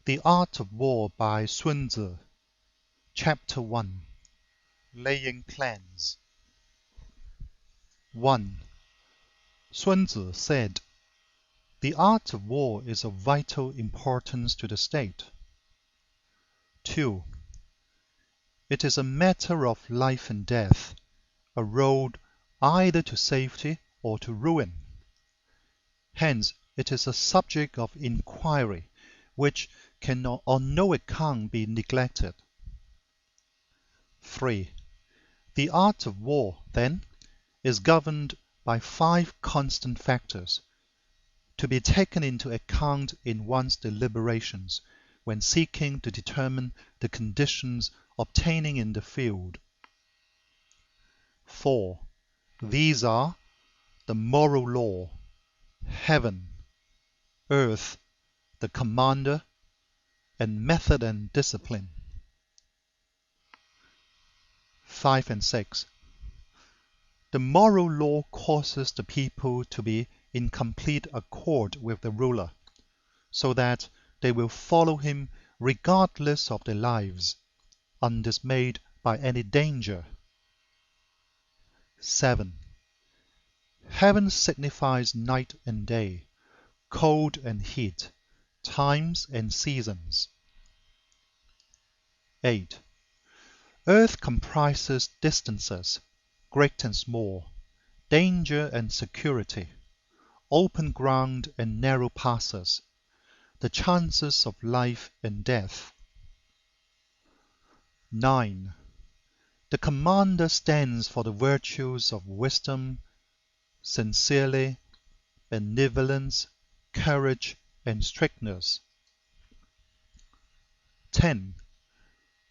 The Art of War by Sun Tzu. Chapter 1. Laying Plans. 1. Sun Tzu said, "The art of war is of vital importance to the state." 2. It is a matter of life and death, a road either to safety or to ruin. Hence it is a subject of inquiry which can on no account be neglected. 3. The art of war, then, is governed by 5 constant factors, to be taken into account in one's deliberations when seeking to determine the conditions obtaining in the field. 4. These are the moral law, heaven, earth, the commander, and method and discipline. 5 and 6. The moral law causes the people to be in complete accord with the ruler, so that they will follow him regardless of their lives, undismayed by any danger. 7. Heaven signifies night and day, cold and heat, times and seasons. 8. Earth comprises distances, great and small, danger and security, open ground and narrow passes, the chances of life and death. 9. The commander stands for the virtues of wisdom, sincerity, benevolence, courage, and strictness. 10.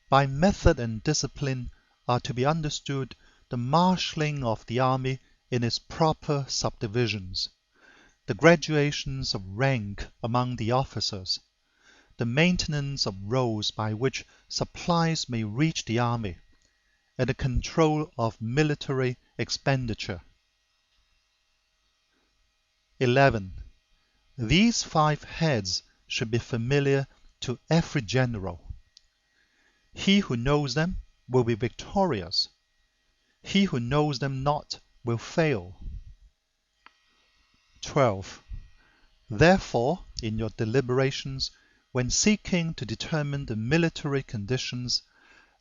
By method and discipline are to be understood the marshalling of the army in its proper subdivisions, the gradations of rank among the officers, the maintenance of roads by which supplies may reach the army, and the control of military expenditure. 11. These 5 heads should be familiar to every general. He who knows them will be victorious. He who knows them not will fail. 12. Therefore, in your deliberations, when seeking to determine the military conditions,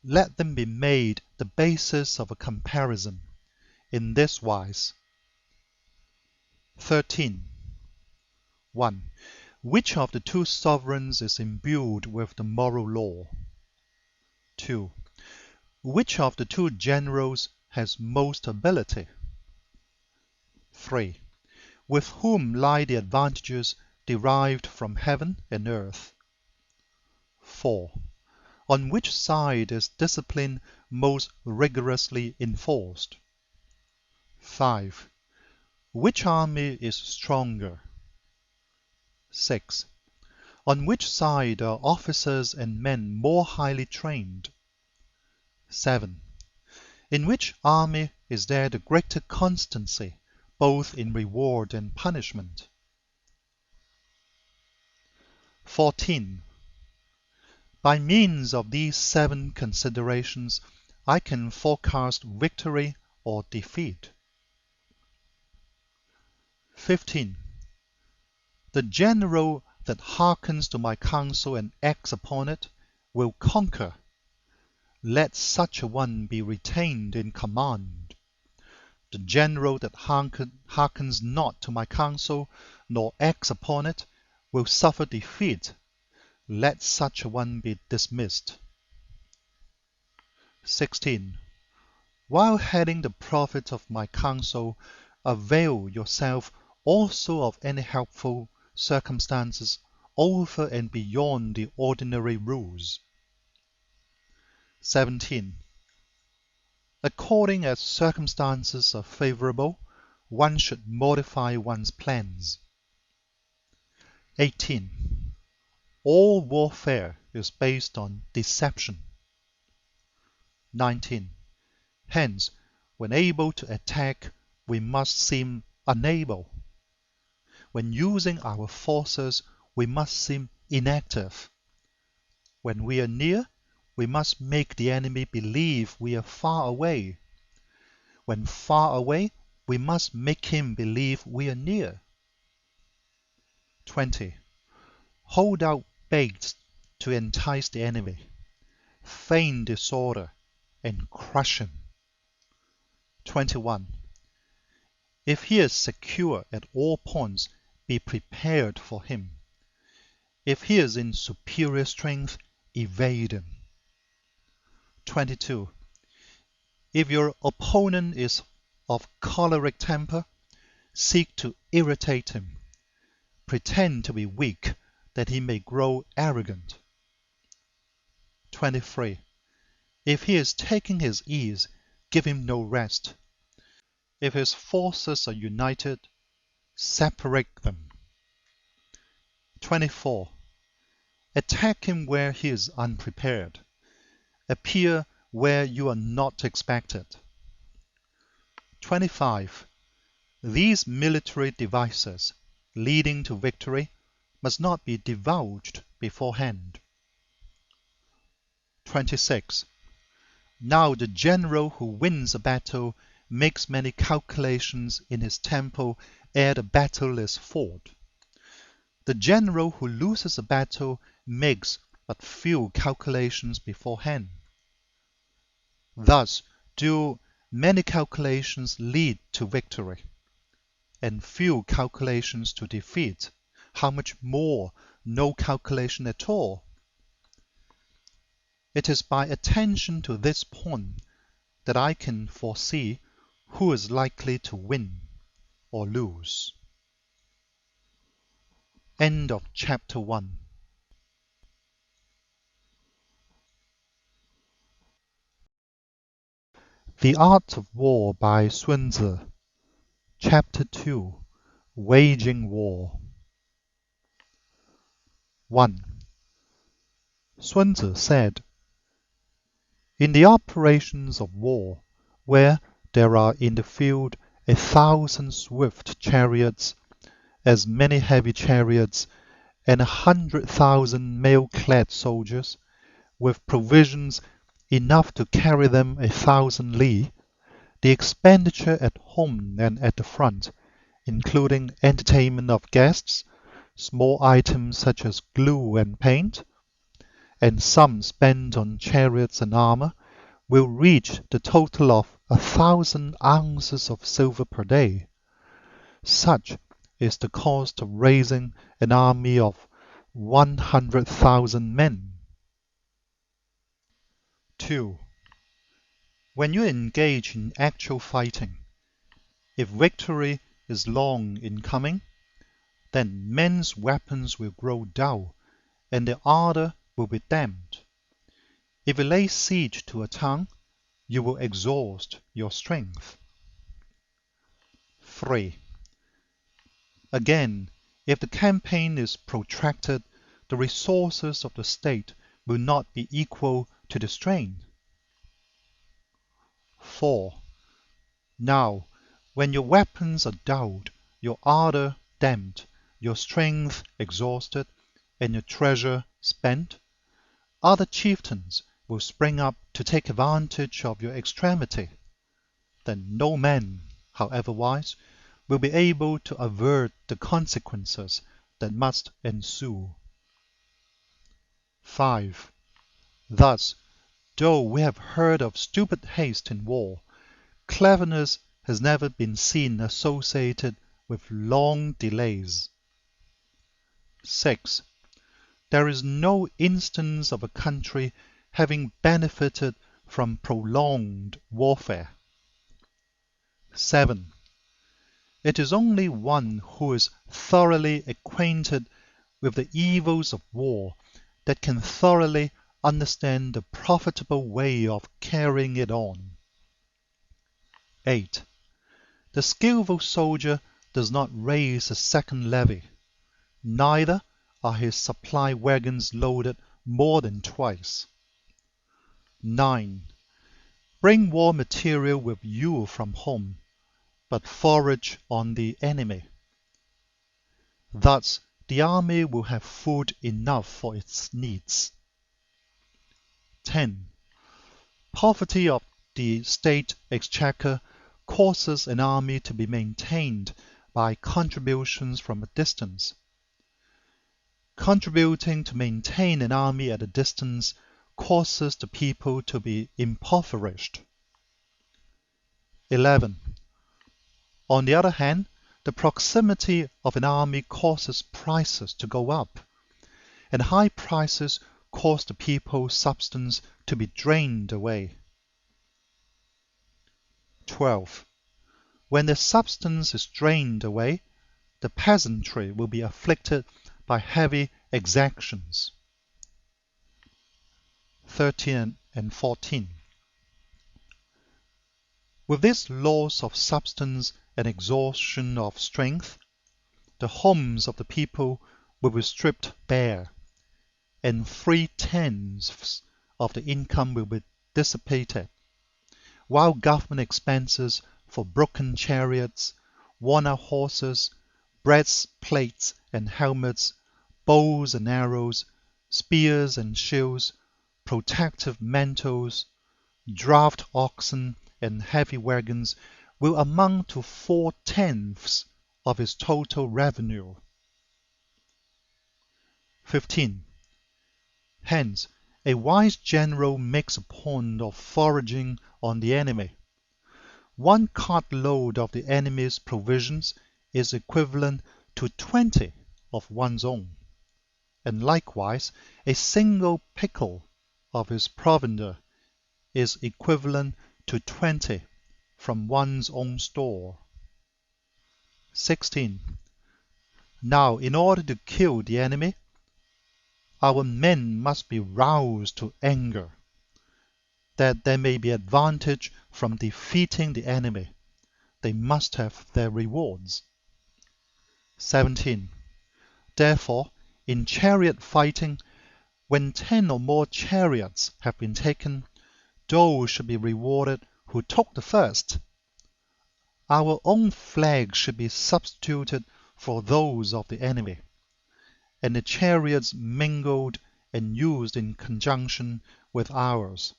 let them be made the basis of a comparison, in this wise. 13. 1. Which of the 2 sovereigns is imbued with the moral law? 2. Which of the 2 generals has most ability? 3. With whom lie the advantages derived from heaven and earth? 4. On which side is discipline most rigorously enforced? 5. Which army is stronger? 6. On which side are officers and men more highly trained? 7. In which army is there the greater constancy, both in reward and punishment? 14. By means of these 7 considerations, I can forecast victory or defeat. 15. The general that hearkens to my counsel and acts upon it will conquer. Let such a one be retained in command. The general that hearkens not to my counsel, nor acts upon it, will suffer defeat. Let such a one be dismissed. 16. While heading the profit of my counsel, avail yourself also of any helpful circumstances over and beyond the ordinary rules. 17. According as circumstances are favorable, one should modify one's plans. 18. All warfare is based on deception. 19. Hence, when able to attack, we must seem unable. When using our forces, we must seem inactive. When we are near, we must make the enemy believe we are far away. When far away, we must make him believe we are near. 20. Hold out baits to entice the enemy. Feign disorder and crush him. 21. If he is secure at all points, be prepared for him. If he is in superior strength, evade him. 22. If your opponent is of choleric temper, seek to irritate him. Pretend to be weak, that he may grow arrogant. 23. If he is taking his ease, give him no rest. If his forces are united, separate them. 24. Attack him where he is unprepared. Appear where you are not expected. 25. These military devices leading to victory must not be divulged beforehand. 26. Now the general who wins a battle makes many calculations in his temple ere the battle is fought. The general who loses a battle makes but few calculations beforehand. Thus do many calculations lead to victory, and few calculations to defeat. How much more no calculation at all? It is by attention to this point that I can foresee who is likely to win or lose. End of chapter 1. The Art of War by Sun Tzu. Chapter 2. Waging War. 1. Sun Tzu said, in the operations of war, where there are in the field 1,000 swift chariots, as many heavy chariots, and 100,000 mail-clad soldiers, with provisions enough to carry them 1,000 li, the expenditure at home and at the front, including entertainment of guests, small items such as glue and paint, and some spent on chariots and armor, will reach the total of 1,000 ounces of silver per day. Such is the cost of raising an army of 100,000 men. 2. When you engage in actual fighting, if victory is long in coming, then men's weapons will grow dull, and their ardor will be damped. If you lay siege to a town, you will exhaust your strength. 3. Again, if the campaign is protracted, the resources of the state will not be equal to the strain. 4. Now, when your weapons are dulled, your ardor damped, your strength exhausted, and your treasure spent, other chieftains will spring up to take advantage of your extremity. Then no man, however wise, will be able to avert the consequences that must ensue. 5. Thus, though we have heard of stupid haste in war, cleverness has never been seen associated with long delays. 6. There is no instance of a country having benefited from prolonged warfare. 7. It is only one who is thoroughly acquainted with the evils of war that can thoroughly understand the profitable way of carrying it on. 8. The skillful soldier does not raise a second levy, neither are his supply wagons loaded more than twice. 9. Bring war material with you from home, but forage on the enemy. Thus the army will have food enough for its needs. 10. Poverty of the state exchequer causes an army to be maintained by contributions from a distance. Contributing to maintain an army at a distance causes the people to be impoverished. 11. On the other hand, the proximity of an army causes prices to go up, and high prices cause the people's substance to be drained away. 12. When the substance is drained away, the peasantry will be afflicted by heavy exactions. 13 and 14. With this loss of substance and exhaustion of strength, the homes of the people will be stripped bare, and 3/10 of the income will be dissipated, while government expenses for broken chariots, worn-out horses, breastplates and helmets, bows and arrows, spears and shields, protective mantles, draft oxen, and heavy wagons will amount to 4/10 of his total revenue. 15. Hence, a wise general makes a point of foraging on the enemy. 1 cartload of the enemy's provisions is equivalent to 20 of one's own, and likewise a single pickle of his provender is equivalent to 20 from one's own store. 16. Now, in order to kill the enemy, our men must be roused to anger, that there may be advantage from defeating the enemy. They must have their rewards. 17. Therefore, in chariot fighting, when 10 or more chariots have been taken, those should be rewarded who took the first. Our own flags should be substituted for those of the enemy, and the chariots mingled and used in conjunction with ours.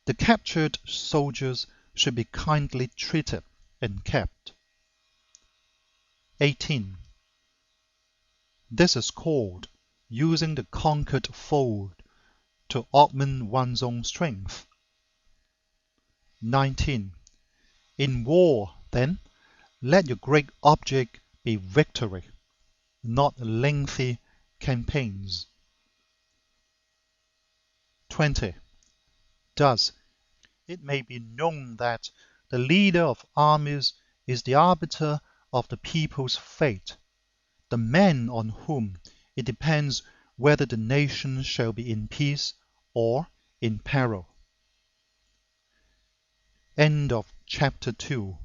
The captured soldiers should be kindly treated and kept. 18. This is called using the conquered foe to augment one's own strength. 19. In war, then, let your great object be victory, not lengthy campaigns. 20. Thus, it may be known that the leader of armies is the arbiter of the people's fate, the man on whom it depends whether the nation shall be in peace or in peril. End of chapter 2.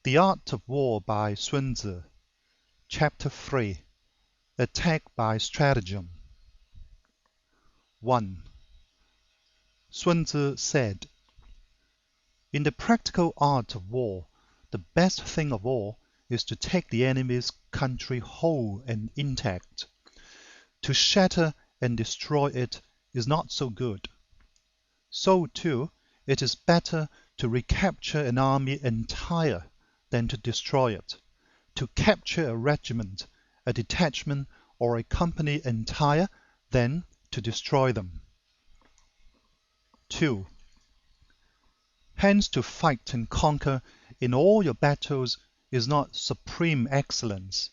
The Art of War by Sun Tzu. Chapter 3. Attack by Stratagem. 1. Sun Tzu said, in the practical art of war, the best thing of all is to take the enemy's country whole and intact. To shatter and destroy it is not so good. So, too, it is better to recapture an army entire than to destroy it, to capture a regiment, a detachment, or a company entire than to destroy them. 2. Hence to fight and conquer in all your battles is not supreme excellence.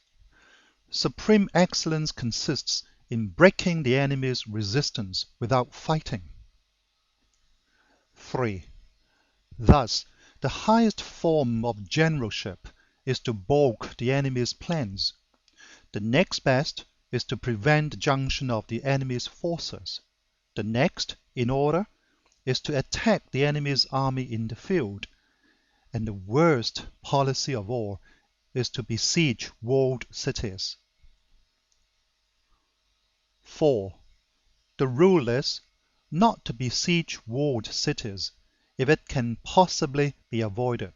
Supreme excellence consists in breaking the enemy's resistance without fighting. 3. Thus, the highest form of generalship is to balk the enemy's plans. The next best is to prevent the junction of the enemy's forces. The next, in order, is to attack the enemy's army in the field. And the worst policy of all is to besiege walled cities. 4. The rule is not to besiege walled cities if it can possibly be avoided.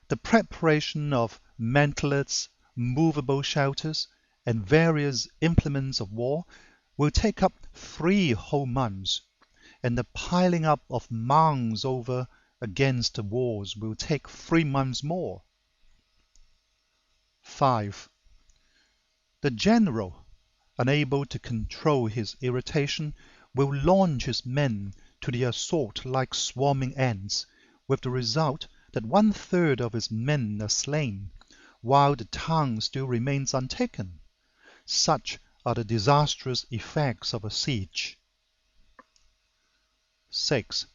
The preparation of mantelettes, movable shelters, and various implements of war will take up 3 whole months, and the piling up of mounds over against the walls will take 3 months more. 5. The general, unable to control his irritation, will launch his men to the assault like swarming ants, with the result that 1/3 of his men are slain, while the town still remains untaken. Such are the disastrous effects of a siege. 6.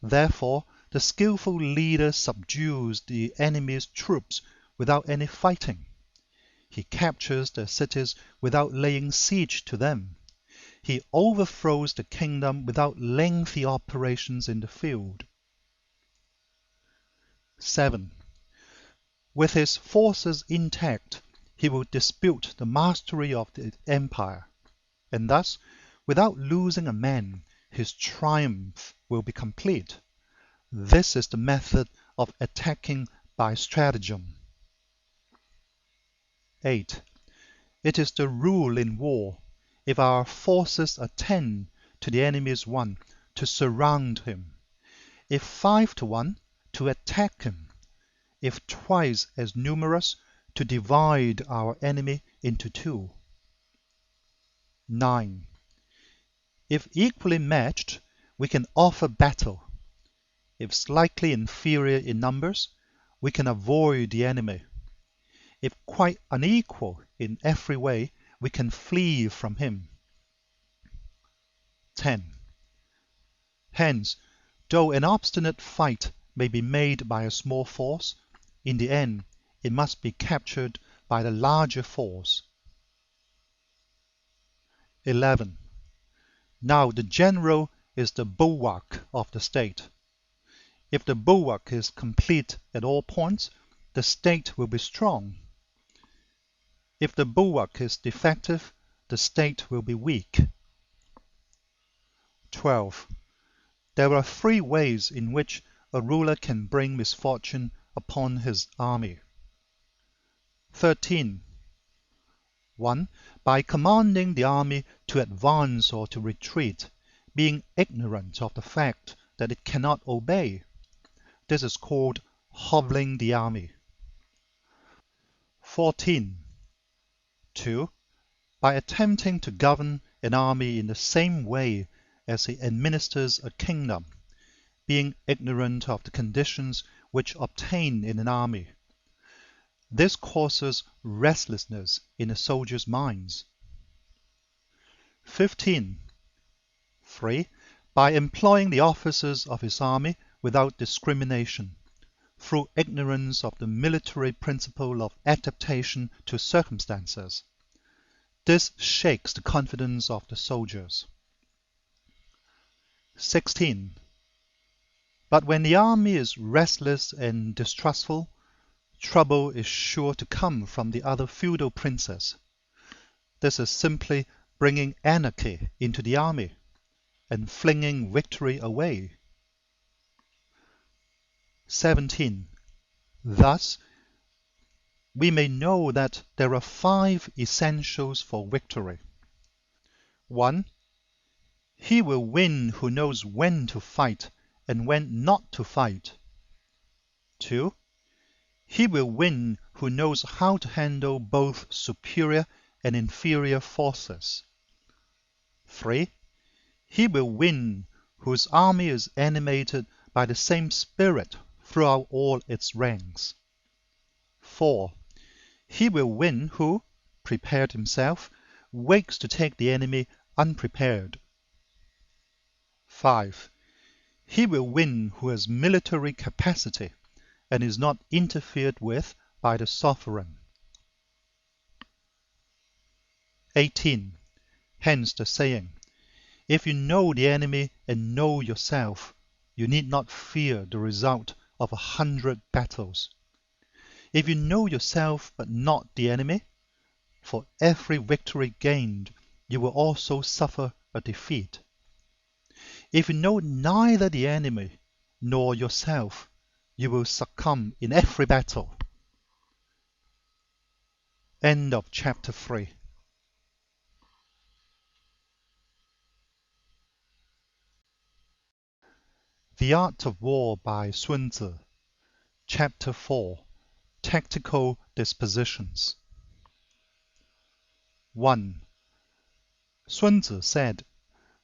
Therefore, the skillful leader subdues the enemy's troops without any fighting. He captures their cities without laying siege to them. He overthrows the kingdom without lengthy operations in the field. 7. With his forces intact, he will dispute the mastery of the empire, and thus, without losing a man, his triumph will be complete. This is the method of attacking by stratagem. 8. It is the rule in war, if our forces are 10 to the enemy's 1, to surround him; if 5 to 1, to attack him; if twice as numerous, to divide our enemy into 2. 9. If equally matched, we can offer battle. If slightly inferior in numbers, we can avoid the enemy. If quite unequal in every way, we can flee from him. 10. Hence, though an obstinate fight may be made by a small force, in the end it must be captured by the larger force. 11. Now the general is the bulwark of the state. If the bulwark is complete at all points, the state will be strong. If the bulwark is defective, the state will be weak. 12. There are 3 ways in which a ruler can bring misfortune upon his army. 13. 1. By commanding the army to advance or to retreat, being ignorant of the fact that it cannot obey. This is called hobbling the army. 14. 2. By attempting to govern an army in the same way as he administers a kingdom, being ignorant of the conditions which obtain in an army. This causes restlessness in the soldiers' minds. 15. 3. By employing the officers of his army without discrimination, through ignorance of the military principle of adaptation to circumstances. This shakes the confidence of the soldiers. 16. But when the army is restless and distrustful, trouble is sure to come from the other feudal princes. This is simply bringing anarchy into the army and flinging victory away. 17. Thus, we may know that there are 5 essentials for victory. 1. He will win who knows when to fight and when not to fight. 2. He will win who knows how to handle both superior and inferior forces. 3. He will win whose army is animated by the same spirit throughout all its ranks. 4. He will win who, prepared himself, waits to take the enemy unprepared. 5. He will win who has military capacity and is not interfered with by the sovereign. 18. Hence the saying, if you know the enemy and know yourself, you need not fear the result of 100 battles. If you know yourself but not the enemy, for every victory gained you will also suffer a defeat. If you know neither the enemy nor yourself, you will succumb in every battle. End of chapter 3. The Art of War by Sun Tzu. Chapter 4. Tactical Dispositions. 1. Sun Tzu said,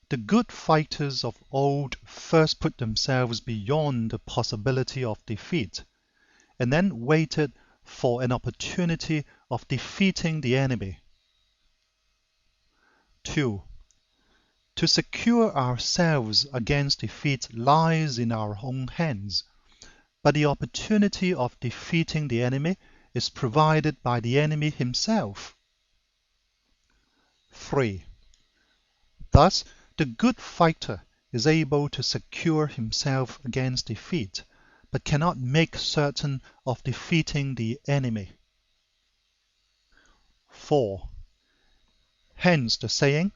"The good fighters of old first put themselves beyond the possibility of defeat, and then waited for an opportunity of defeating the enemy." 2. To secure ourselves against defeat lies in our own hands, but the opportunity of defeating the enemy is provided by the enemy himself. 3. Thus, the good fighter is able to secure himself against defeat, but cannot make certain of defeating the enemy. 4. Hence the saying,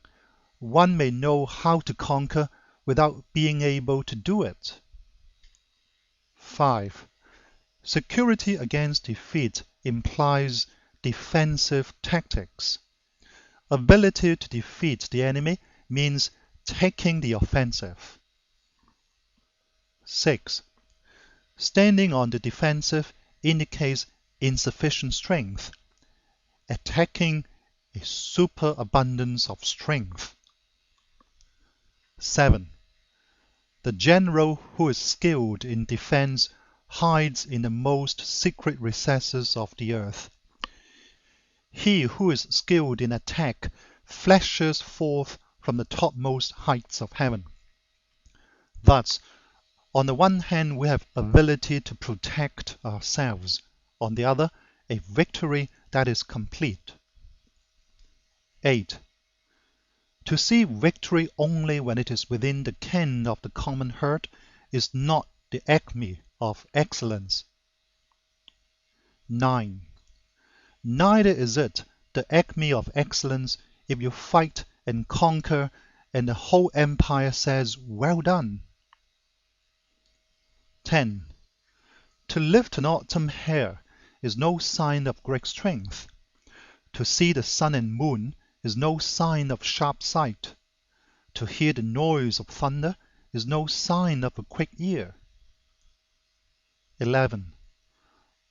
"One may know how to conquer without being able to do it." 5. Security against defeat implies defensive tactics. Ability to defeat the enemy means taking the offensive. 6. Standing on the defensive indicates insufficient strength. Attacking a superabundance of strength. 7. The general who is skilled in defense hides in the most secret recesses of the earth. He who is skilled in attack flashes forth from the topmost heights of heaven. Thus, on the one hand we have ability to protect ourselves, on the other a victory that is complete. 8. To see victory only when it is within the ken of the common herd is not the acme of excellence. 9. Neither is it the acme of excellence if you fight and conquer and the whole empire says, "Well done." 10. To lift an autumn hair is no sign of great strength. To see the sun and moon is no sign of sharp sight. To hear the noise of thunder is no sign of a quick ear. 11.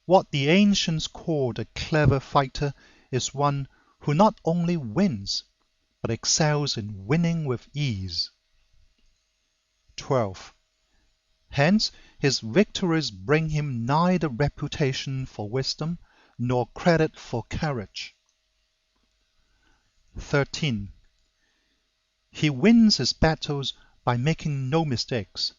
What the ancients called a clever fighter is one who not only wins, but excels in winning with ease. 12. Hence his victories bring him neither reputation for wisdom nor credit for courage. 13. He wins his battles by making no mistakes.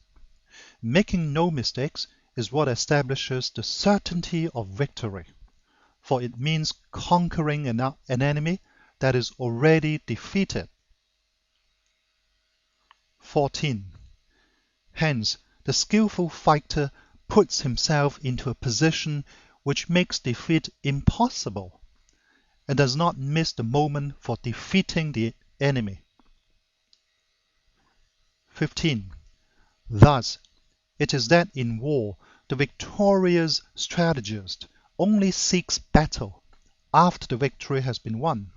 Making no mistakes is what establishes the certainty of victory, for it means conquering an enemy that is already defeated. 14. Hence, the skillful fighter puts himself into a position which makes defeat impossible, and does not miss the moment for defeating the enemy. 15. Thus, it is that in war the victorious strategist only seeks battle after the victory has been won,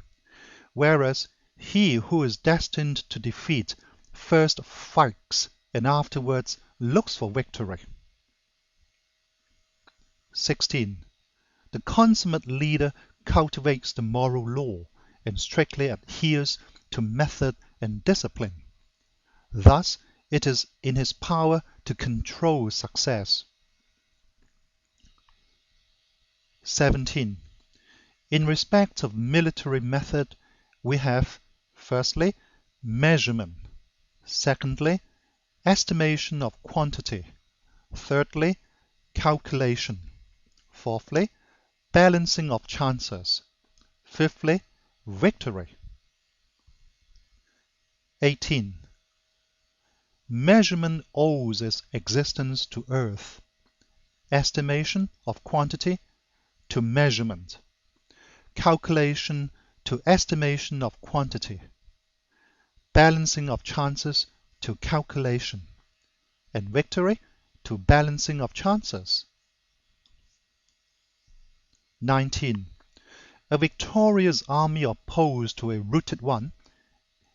whereas he who is destined to defeat first fights and afterwards looks for victory. 16. The consummate leader cultivates the moral law and strictly adheres to method and discipline. Thus, it is in his power to control success. 17. In respect of military method, we have, firstly, measurement, secondly, estimation of quantity, thirdly, calculation, fourthly, balancing of chances, fifthly, victory. 18. Measurement owes its existence to earth, estimation of quantity to measurement, calculation to estimation of quantity, balancing of chances to calculation, and victory to balancing of chances. 19. A victorious army opposed to a routed one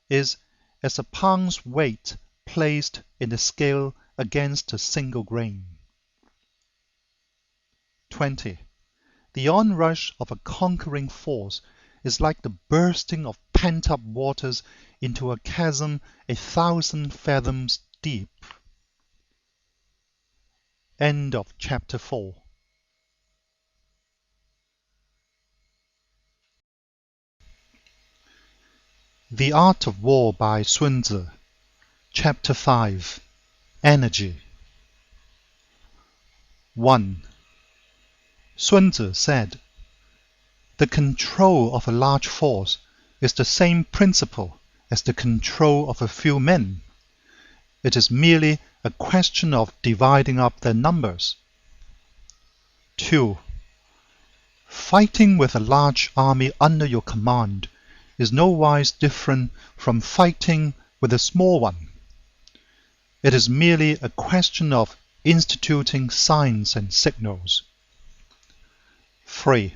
is as a pound's weight placed in the scale against a single grain. 20. The onrush of a conquering force is like the bursting of pent-up waters into a chasm 1,000 fathoms deep. End of chapter 4. The Art of War by Sun Tzu. Chapter 5. Energy. 1. Sun Tzu said, "The control of a large force is the same principle as the control of a few men. It is merely a question of dividing up their numbers." 2. Fighting with a large army under your command is nowise different from fighting with a small one. It is merely a question of instituting signs and signals. 3.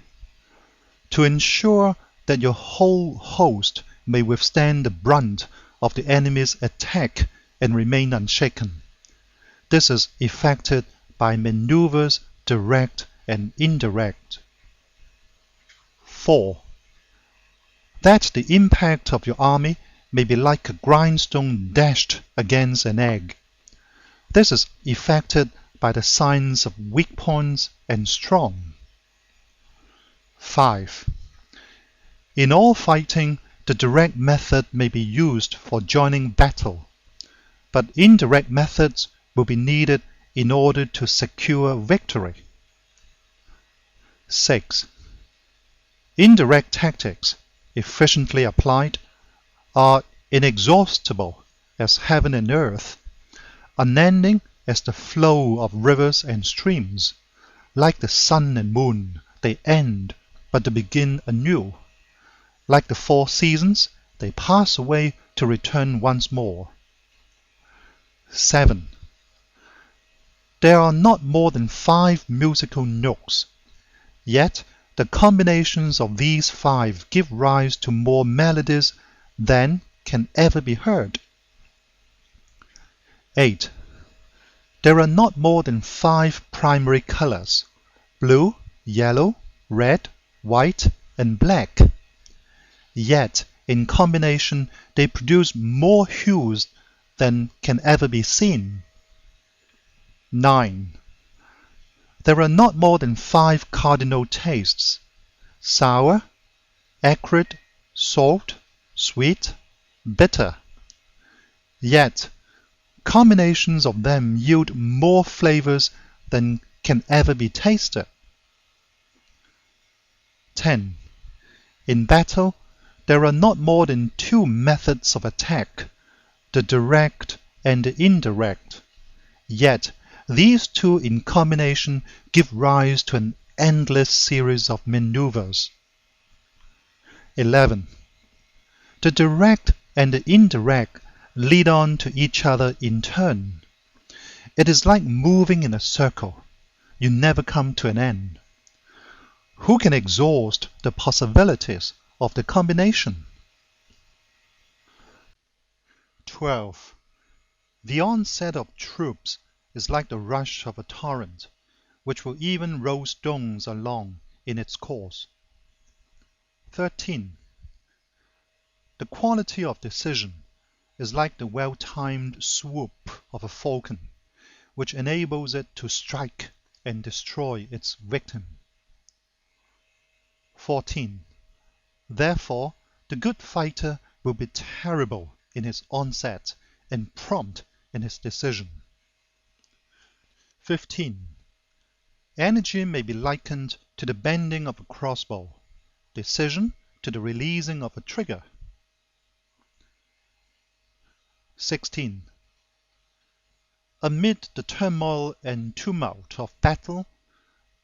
To ensure that your whole host may withstand the brunt of the enemy's attack and remain unshaken, this is effected by maneuvers direct and indirect. 4. That the impact of your army may be like a grindstone dashed against an egg. This is effected by the signs of weak points and strong. 5. In all fighting, the direct method may be used for joining battle, but indirect methods will be needed in order to secure victory. 6. Indirect tactics, efficiently applied, are inexhaustible as heaven and earth, unending as the flow of rivers and streams. Like the sun and moon, they end, but they begin anew. Like the 4 seasons, they pass away to return once more. 7. There are not more than 5 musical notes, yet the combinations of these 5 give rise to more melodies than can ever be heard. 8. There are not more than 5 primary colors: blue, yellow, red, white, and black. Yet, in combination, they produce more hues than can ever be seen. 9. There are not more than 5 cardinal tastes: sour, acrid, salt, sweet, bitter. Yet, combinations of them yield more flavors than can ever be tasted. 10. In battle, there are not more than 2 methods of attack, the direct and the indirect. Yet, these 2 in combination give rise to an endless series of maneuvers. 11. The direct and the indirect lead on to each other in turn. It is like moving in a circle. You never come to an end. Who can exhaust the possibilities of the combination? 12. The onset of troops is like the rush of a torrent, which will even roll stones along in its course. 13. The quality of decision is like the well-timed swoop of a falcon, which enables it to strike and destroy its victim. 14. Therefore, the good fighter will be terrible in his onset and prompt in his decision. 15. Energy may be likened to the bending of a crossbow, decision to the releasing of a trigger. 16. Amid the turmoil and tumult of battle,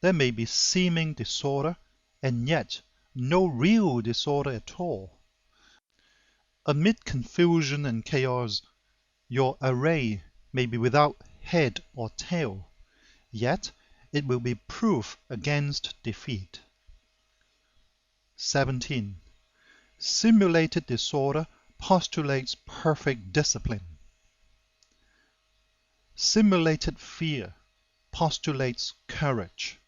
there may be seeming disorder, and yet no real disorder at all. Amid confusion and chaos, your array may be without head or tail, yet it will be proof against defeat. 17. Simulated disorder postulates perfect discipline. Simulated fear postulates courage.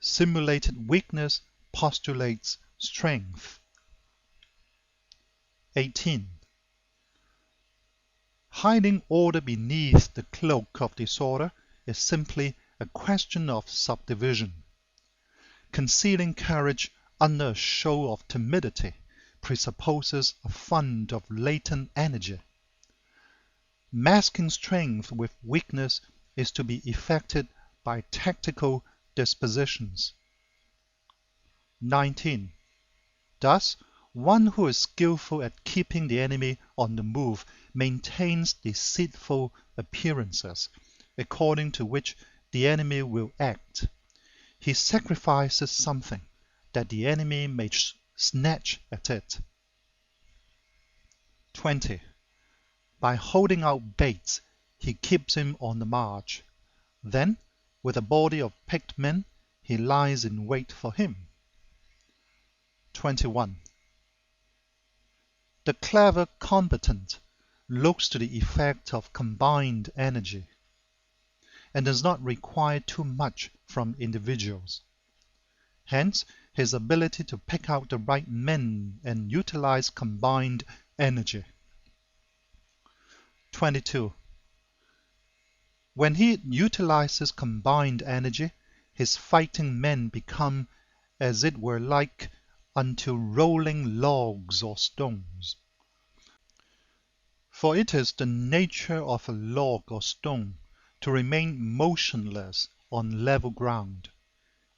Simulated weakness postulates strength. 18. Hiding order beneath the cloak of disorder is simply a question of subdivision. Concealing courage under a show of timidity presupposes a fund of latent energy. Masking strength with weakness is to be effected by tactical dispositions. 19. Thus, one who is skillful at keeping the enemy on the move maintains deceitful appearances, according to which the enemy will act. He sacrifices something, that the enemy may snatch at it. 20. By holding out baits, he keeps him on the march. Then, with a body of picked men, he lies in wait for him. 21. The clever combatant looks to the effect of combined energy, and does not require too much from individuals. Hence, his ability to pick out the right men and utilize combined energy. 22. When he utilizes combined energy, his fighting men become, as it were, like unto rolling logs or stones. For it is the nature of a log or stone to remain motionless on level ground,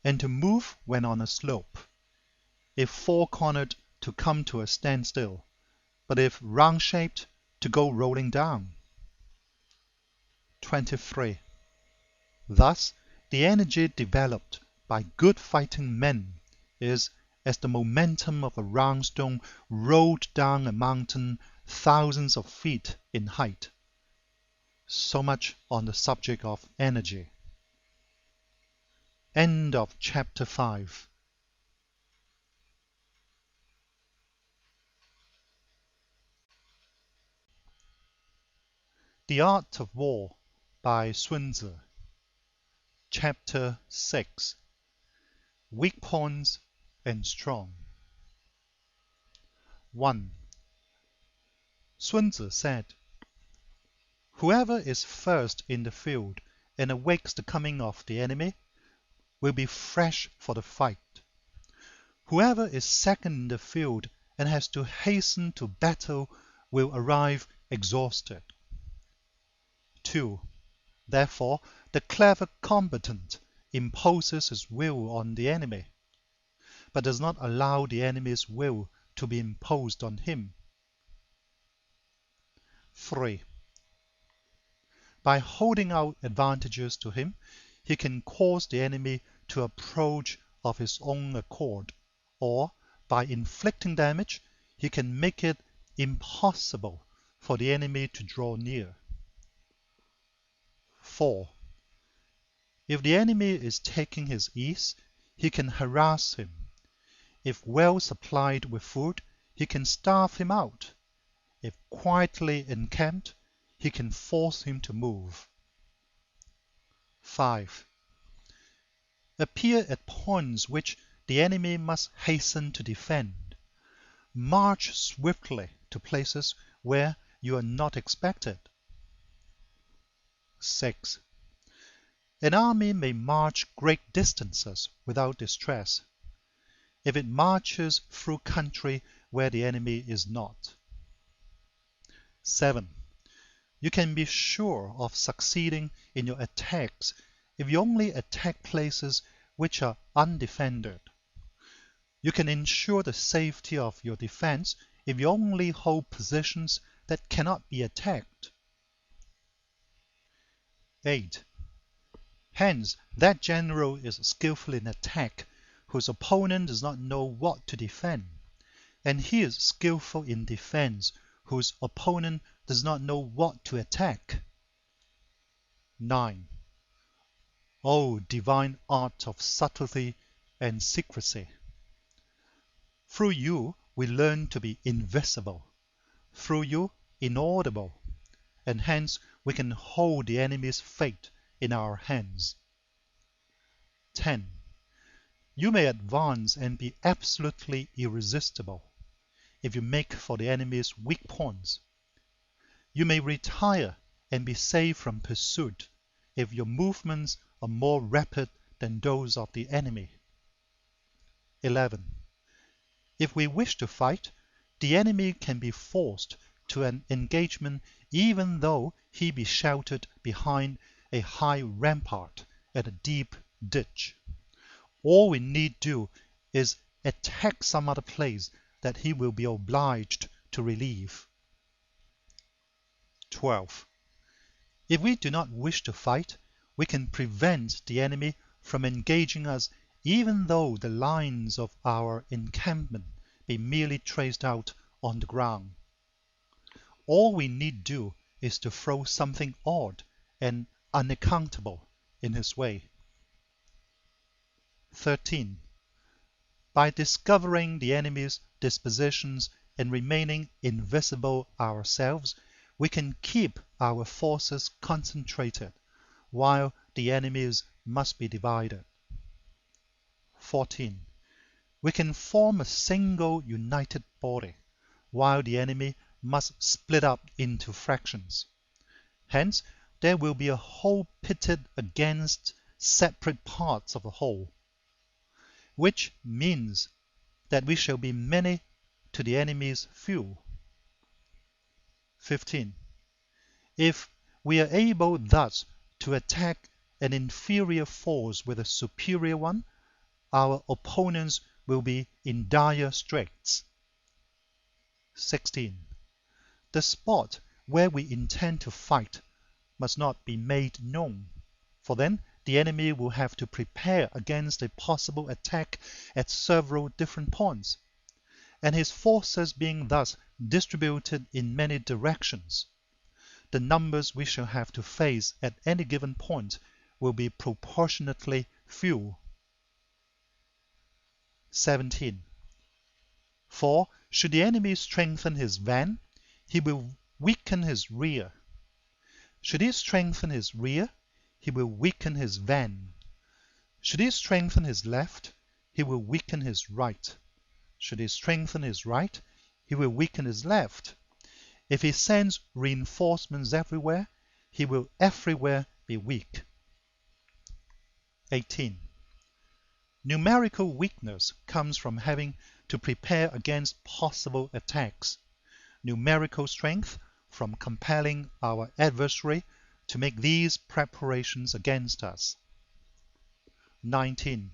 and to move when on a slope; if four-cornered, to come to a standstill, but if round-shaped, to go rolling down. 23. Thus, the energy developed by good fighting men is as the momentum of a round stone rolled down a mountain thousands of feet in height. So much on the subject of energy. End of chapter 5. The Art of War by Sun Tzu. Chapter 6. Weak points and strong. 1. Sun Tzu said, "Whoever is first in the field and awakes the coming of the enemy will be fresh for the fight. Whoever is second in the field and has to hasten to battle will arrive exhausted." 2. Therefore, the clever combatant imposes his will on the enemy, but does not allow the enemy's will to be imposed on him. 3. By holding out advantages to him, he can cause the enemy to approach of his own accord, or by inflicting damage, he can make it impossible for the enemy to draw near. 4. If the enemy is taking his ease, he can harass him. If well supplied with food, he can starve him out. If quietly encamped, he can force him to move. 5. Appear at points which the enemy must hasten to defend. March swiftly to places where you are not expected. 6. An army may march great distances without distress, if it marches through country where the enemy is not. 7. You can be sure of succeeding in your attacks if you only attack places which are undefended. You can ensure the safety of your defense if you only hold positions that cannot be attacked. 8. Hence, that general is skillful in attack whose opponent does not know what to defend, and he is skillful in defense whose opponent does not know what to attack. 9. O divine art of subtlety and secrecy! Through you, we learn to be invisible. Through you, inaudible. And hence we can hold the enemy's fate in our hands. 10. You may advance and be absolutely irresistible if you make for the enemy's weak points. You may retire and be safe from pursuit if your movements are more rapid than those of the enemy. 11. If we wish to fight, the enemy can be forced to an engagement even though he be sheltered behind a high rampart and a deep ditch. All we need do is attack some other place that he will be obliged to relieve. 12. If we do not wish to fight, we can prevent the enemy from engaging us even though the lines of our encampment be merely traced out on the ground. All we need do is to throw something odd and unaccountable in his way. 13. By discovering the enemy's dispositions and remaining invisible ourselves, we can keep our forces concentrated, while the enemy's must be divided. 14. We can form a single united body, while the enemy must split up into fractions. Hence, there will be a whole pitted against separate parts of the whole, which means that we shall be many to the enemy's few. 15. If we are able thus to attack an inferior force with a superior one, our opponents will be in dire straits. 16. The spot where we intend to fight must not be made known, for then the enemy will have to prepare against a possible attack at several different points, and his forces being thus distributed in many directions, the numbers we shall have to face at any given point will be proportionately few. 17. For should the enemy strengthen his van, he will weaken his rear. Should he strengthen his rear, he will weaken his van. Should he strengthen his left, he will weaken his right. Should he strengthen his right, he will weaken his left. If he sends reinforcements everywhere, he will everywhere be weak. 18. Numerical weakness comes from having to prepare against possible attacks. Numerical strength from compelling our adversary to make these preparations against us. 19.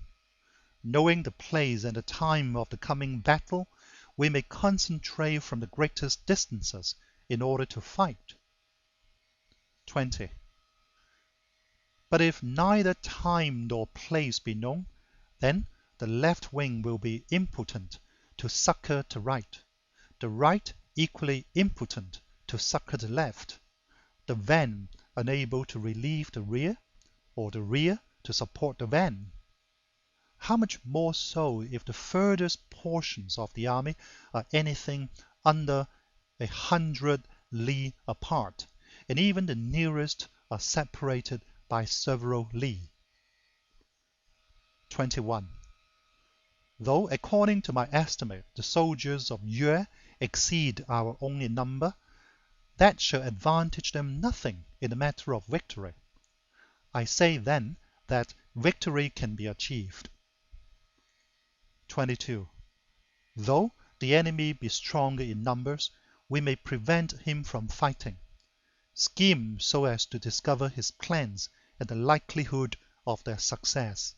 Knowing the place and the time of the coming battle, we may concentrate from the greatest distances in order to fight. 20. But if neither time nor place be known, then the left wing will be impotent to succor the right equally impotent to succor the left, the van unable to relieve the rear, or the rear to support the van. How much more so if the furthest portions of the army are anything under 100 li apart, and even the nearest are separated by several li. 21. Though according to my estimate the soldiers of Yue exceed our own in number, that shall advantage them nothing in the matter of victory. I say then that victory can be achieved. 22. Though the enemy be stronger in numbers, we may prevent him from fighting. Scheme so as to discover his plans and the likelihood of their success.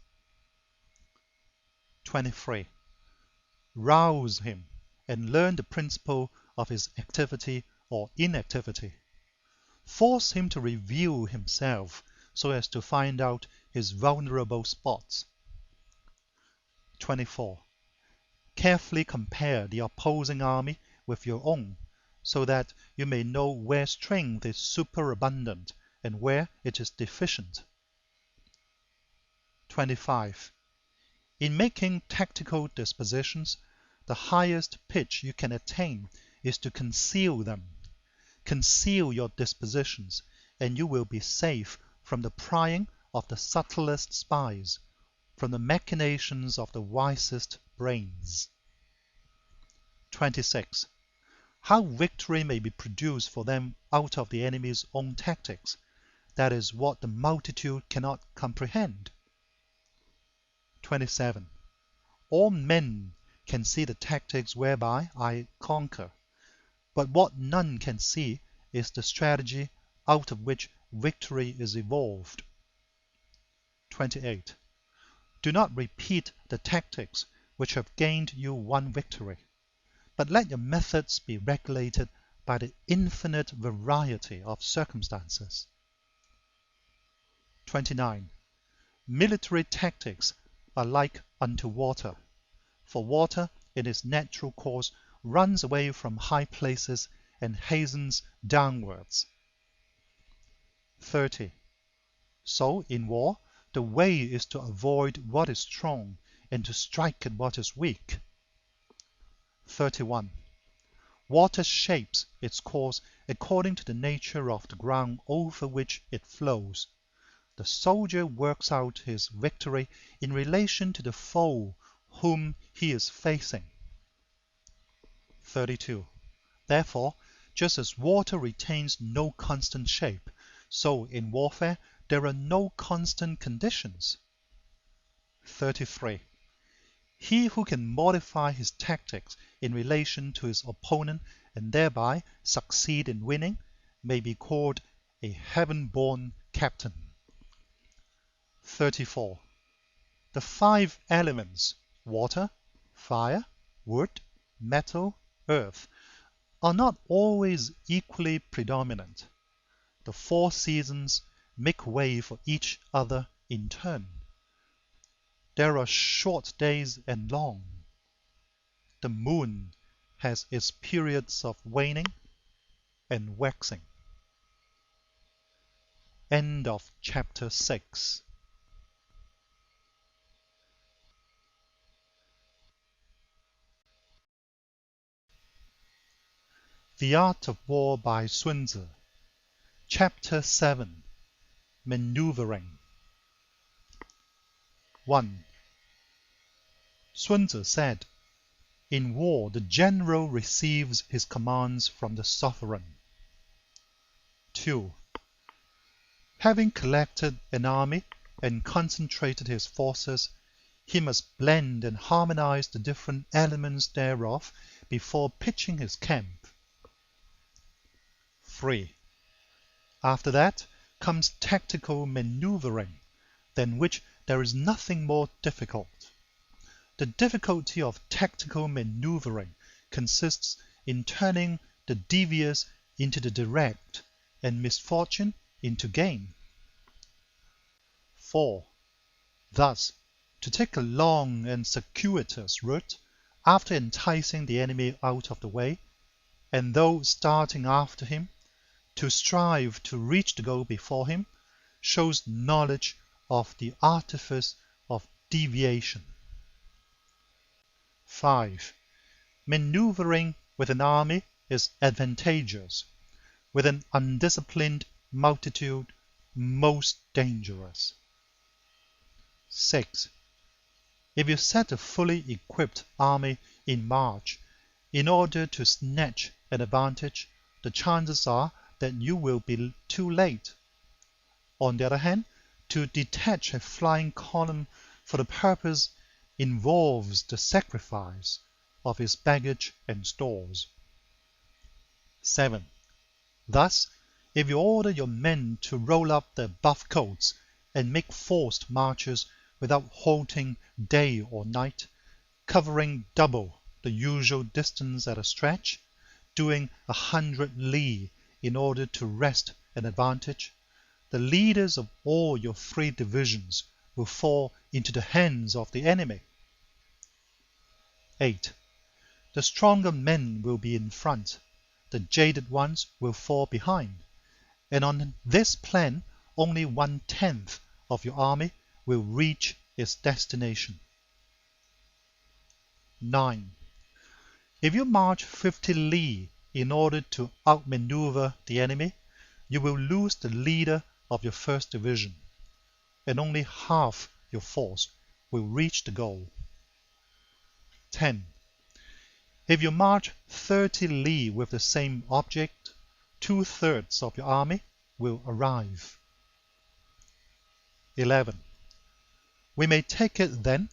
23. Rouse him and learn the principle of his activity or inactivity. Force him to reveal himself so as to find out his vulnerable spots. 24. Carefully compare the opposing army with your own, so that you may know where strength is superabundant and where it is deficient. 25. In making tactical dispositions, the highest pitch you can attain is to conceal them. Conceal your dispositions, and you will be safe from the prying of the subtlest spies, from the machinations of the wisest brains. 26. How victory may be produced for them out of the enemy's own tactics, that is what the multitude cannot comprehend. 27. All men can see the tactics whereby I conquer, but what none can see is the strategy out of which victory is evolved. 28. Do not repeat the tactics which have gained you one victory, but let your methods be regulated by the infinite variety of circumstances. 29. Military tactics are like unto water, for water in its natural course runs away from high places and hastens downwards. 30. So in war, the way is to avoid what is strong and to strike at what is weak. 31. Water shapes its course according to the nature of the ground over which it flows. The soldier works out his victory in relation to the foe whom he is facing. 32. Therefore, just as water retains no constant shape, so in warfare there are no constant conditions. 33. He who can modify his tactics in relation to his opponent and thereby succeed in winning may be called a heaven-born captain. 34. The 5 elements, water, fire, wood, metal, earth, are not always equally predominant. The 4 seasons make way for each other in turn. There are short days and long. The moon has its periods of waning and waxing. End of chapter 6. The Art of War by Sun Tzu. Chapter 7. Maneuvering. 1. Sun Tzu said, in war the general receives his commands from the sovereign. 2. Having collected an army and concentrated his forces, he must blend and harmonize the different elements thereof before pitching his camp. 3. After that comes tactical maneuvering, than which there is nothing more difficult. The difficulty of tactical maneuvering consists in turning the devious into the direct, and misfortune into gain. 4. Thus, to take a long and circuitous route, after enticing the enemy out of the way, and though starting after him, to strive to reach the goal before him, shows knowledge of the artifice of deviation. 5. Maneuvering with an army is advantageous, with an undisciplined multitude most dangerous. 6. If you set a fully equipped army in march in order to snatch an advantage, the chances are that you will be too late. On the other hand, to detach a flying column for the purpose involves the sacrifice of his baggage and stores. 7. Thus, if you order your men to roll up their buff coats and make forced marches without halting day or night, covering double the usual distance at a stretch, doing 100 li in order to wrest an advantage, the leaders of all your 3 divisions will fall into the hands of the enemy. 8. The stronger men will be in front, the jaded ones will fall behind, and on this plan only 1/10 of your army will reach its destination. 9. If you march 50 li in order to outmaneuver the enemy, you will lose the leader of your first division, and only half your force will reach the goal. 10. If you march 30 li with the same object, 2/3 of your army will arrive. 11. We may take it then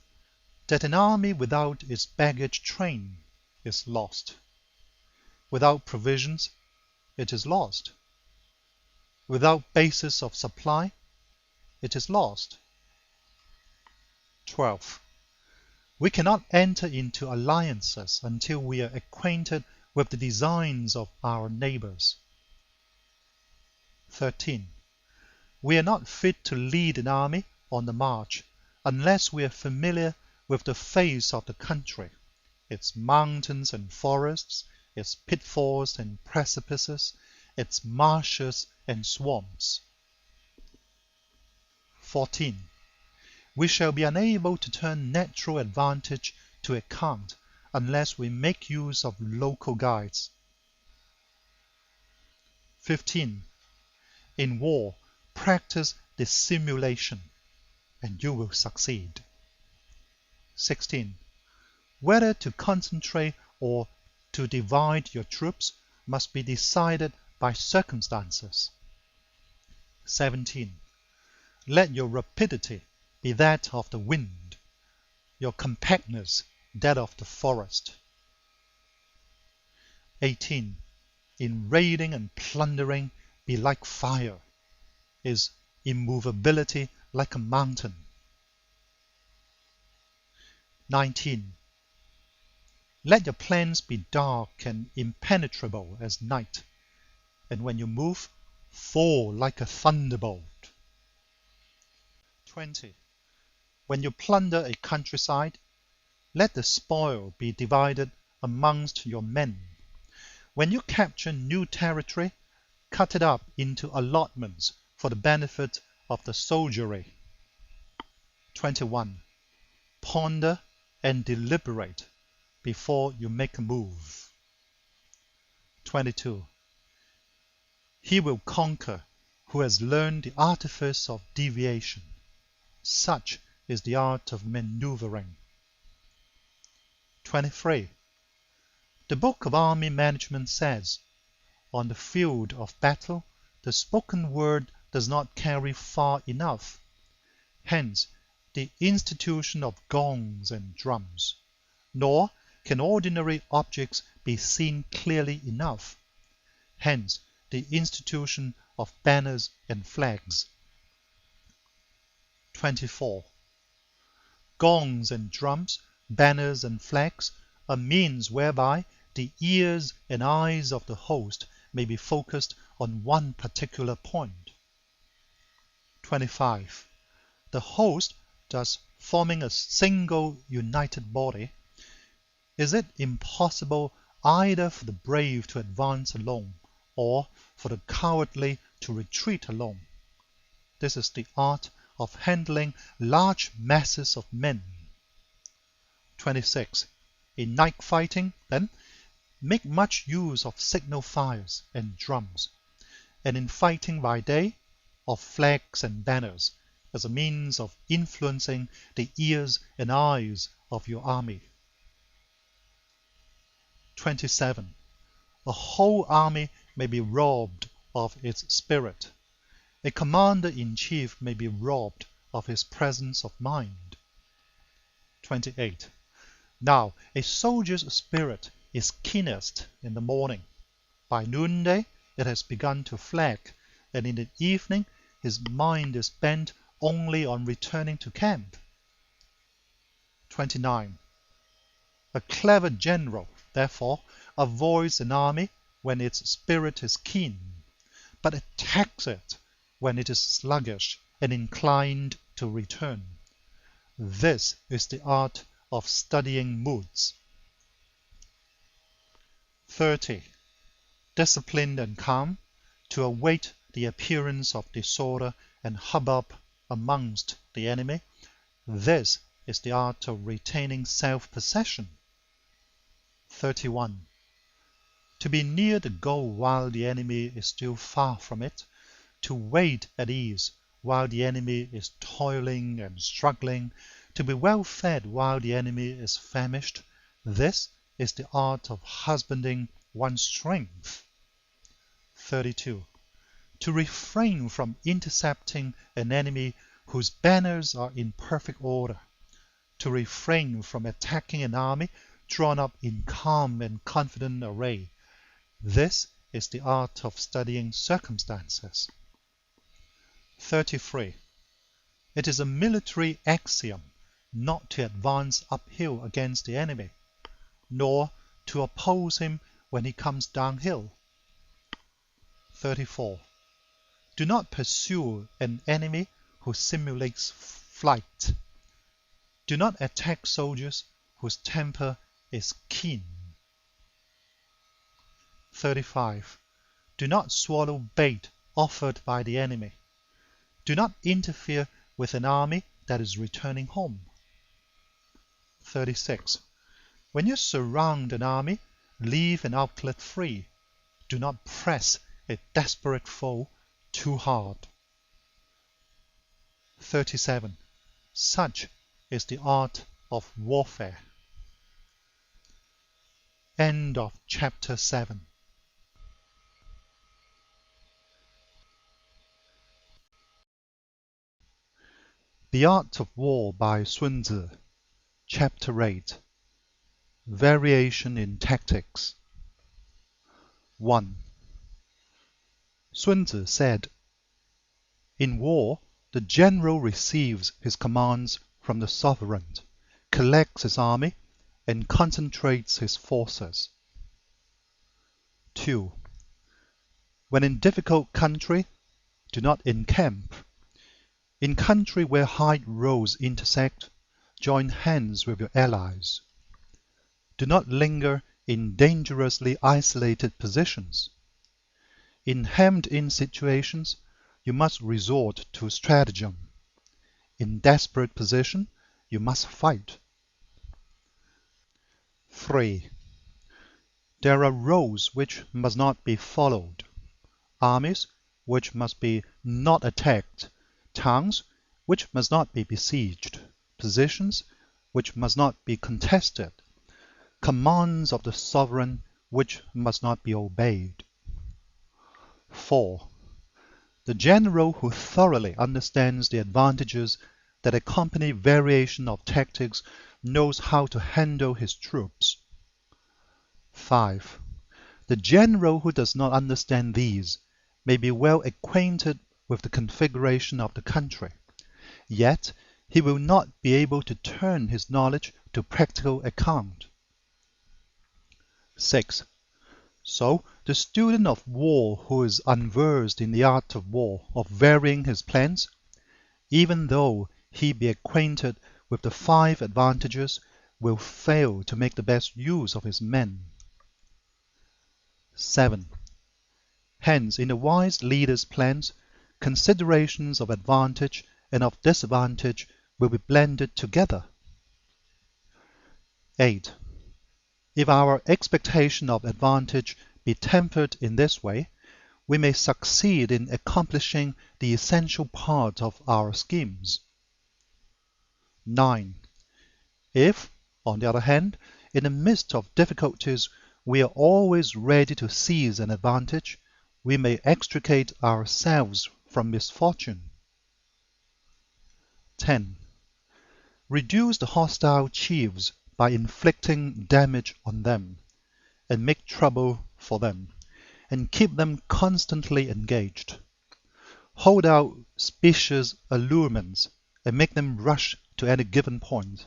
that an army without its baggage train is lost. Without provisions, it is lost. Without basis of supply, it is lost. 12. We cannot enter into alliances until we are acquainted with the designs of our neighbors. 13. We are not fit to lead an army on the march unless we are familiar with the face of the country, its mountains and forests, its pitfalls and precipices, its marshes and swamps. 14. We shall be unable to turn natural advantage to account unless we make use of local guides. 15. In war, practice dissimulation, and you will succeed. 16. Whether to concentrate or to divide your troops must be decided by circumstances. 17. Let your rapidity be that of the wind, your compactness that of the forest. 18. In raiding and plundering be like fire, is immovability like a mountain. 19. Let your plans be dark and impenetrable as night, and when you move, fall like a thunderbolt. 20. When you plunder a countryside, let the spoil be divided amongst your men. When you capture new territory, cut it up into allotments for the benefit of the soldiery. 21. Ponder and deliberate before you make a move. 22. He will conquer who has learned the artifice of deviation. Such is the art of maneuvering. 23. The Book of Army Management says, on the field of battle, the spoken word does not carry far enough. Hence, the institution of gongs and drums. Nor can ordinary objects be seen clearly enough. Hence, the institution of banners and flags. 24. Gongs and drums, banners and flags are means whereby the ears and eyes of the host may be focused on one particular point. 25. The host, thus forming a single united body, is it impossible either for the brave to advance alone or for the cowardly to retreat alone? This is the art of handling large masses of men. 26. In night fighting, then, make much use of signal fires and drums, and in fighting by day, of flags and banners, as a means of influencing the ears and eyes of your army. 27. A whole army may be robbed of its spirit. A commander-in-chief may be robbed of his presence of mind. 28. Now, a soldier's spirit is keenest in the morning. By noonday it has begun to flag, and in the evening his mind is bent only on returning to camp. 29. A clever general, therefore, avoids an army when its spirit is keen, but attacks it when it is sluggish and inclined to return. This is the art of studying moods. 30. Disciplined and calm, to await the appearance of disorder and hubbub amongst the enemy. This is the art of retaining self-possession. 31. To be near the goal while the enemy is still far from it, to wait at ease while the enemy is toiling and struggling, to be well fed while the enemy is famished, this is the art of husbanding one's strength. 32. To refrain from intercepting an enemy whose banners are in perfect order, to refrain from attacking an army drawn up in calm and confident array, this is the art of studying circumstances. 33. It is a military axiom not to advance uphill against the enemy, nor to oppose him when he comes downhill. 34. Do not pursue an enemy who simulates flight. Do not attack soldiers whose temper is keen. 35. Do not swallow bait offered by the enemy. Do not interfere with an army that is returning home. 36. When you surround an army, leave an outlet free. Do not press a desperate foe too hard. 37. Such is the art of warfare. End of chapter 7. The Art of War by Sun Tzu, Chapter 8. Variation in Tactics. 1. Sun Tzu said, "In war, the general receives his commands from the sovereign, collects his army, and concentrates his forces." 2. When in difficult country, do not encamp. In country where high roads intersect, join hands with your allies. Do not linger in dangerously isolated positions. In hemmed-in situations, you must resort to stratagem. In desperate position, you must fight. 3. There are roads which must not be followed, armies which must be not attacked, towns which must not be besieged, positions which must not be contested, commands of the sovereign which must not be obeyed. 4. The general who thoroughly understands the advantages that accompany variation of tactics knows how to handle his troops. 5. The general who does not understand these may be well acquainted with the configuration of the country, yet he will not be able to turn his knowledge to practical account. 6. So the student of war who is unversed in the art of war, of varying his plans, even though he be acquainted with the 5 advantages, will fail to make the best use of his men. 7. Hence, in a wise leader's plans, considerations of advantage and of disadvantage will be blended together. 8. If our expectation of advantage be tempered in this way, we may succeed in accomplishing the essential part of our schemes. 9. If, on the other hand, in the midst of difficulties we are always ready to seize an advantage, we may extricate ourselves from misfortune. 10. Reduce the hostile chiefs by inflicting damage on them, and make trouble for them, and keep them constantly engaged. Hold out specious allurements, and make them rush to any given point.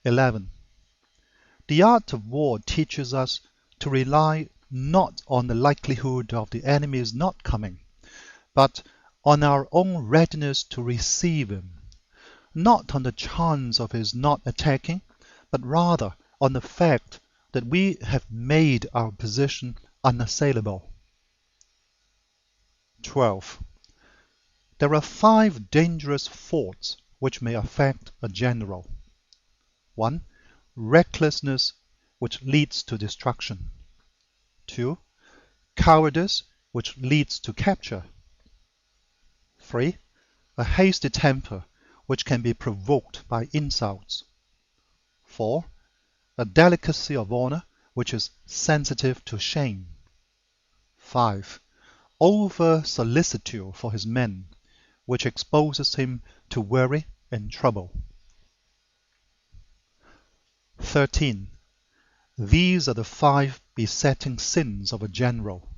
11. The art of war teaches us to rely not on the likelihood of the enemy's not coming, but on our own readiness to receive him, not on the chance of his not attacking, but rather on the fact that we have made our position unassailable. 12. There are 5 dangerous faults which may affect a general. 1. recklessness which leads to destruction. 2. Cowardice which leads to capture. 3. A hasty temper which can be provoked by insults. 4. A delicacy of honor which is sensitive to shame. 5. Over-solicitude for his men, which exposes him to worry and trouble. 13. These are the 5 besetting sins of a general,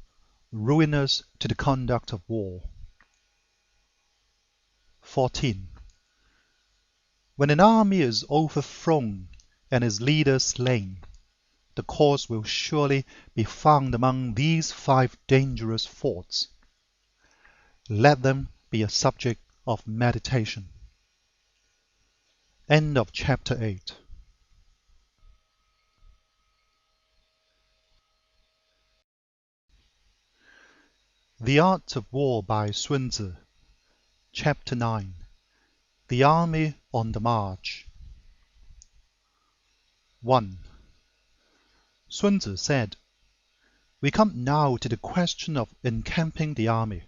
ruinous to the conduct of war. 14. When an army is overthrown and its leader slain, the cause will surely be found among these 5 dangerous faults. Let them be a subject of meditation. End of chapter 8. The Art of War by Sun Tzu. Chapter 9. The Army on the March. 1. Sun Tzu said, "We come now to the question of encamping the army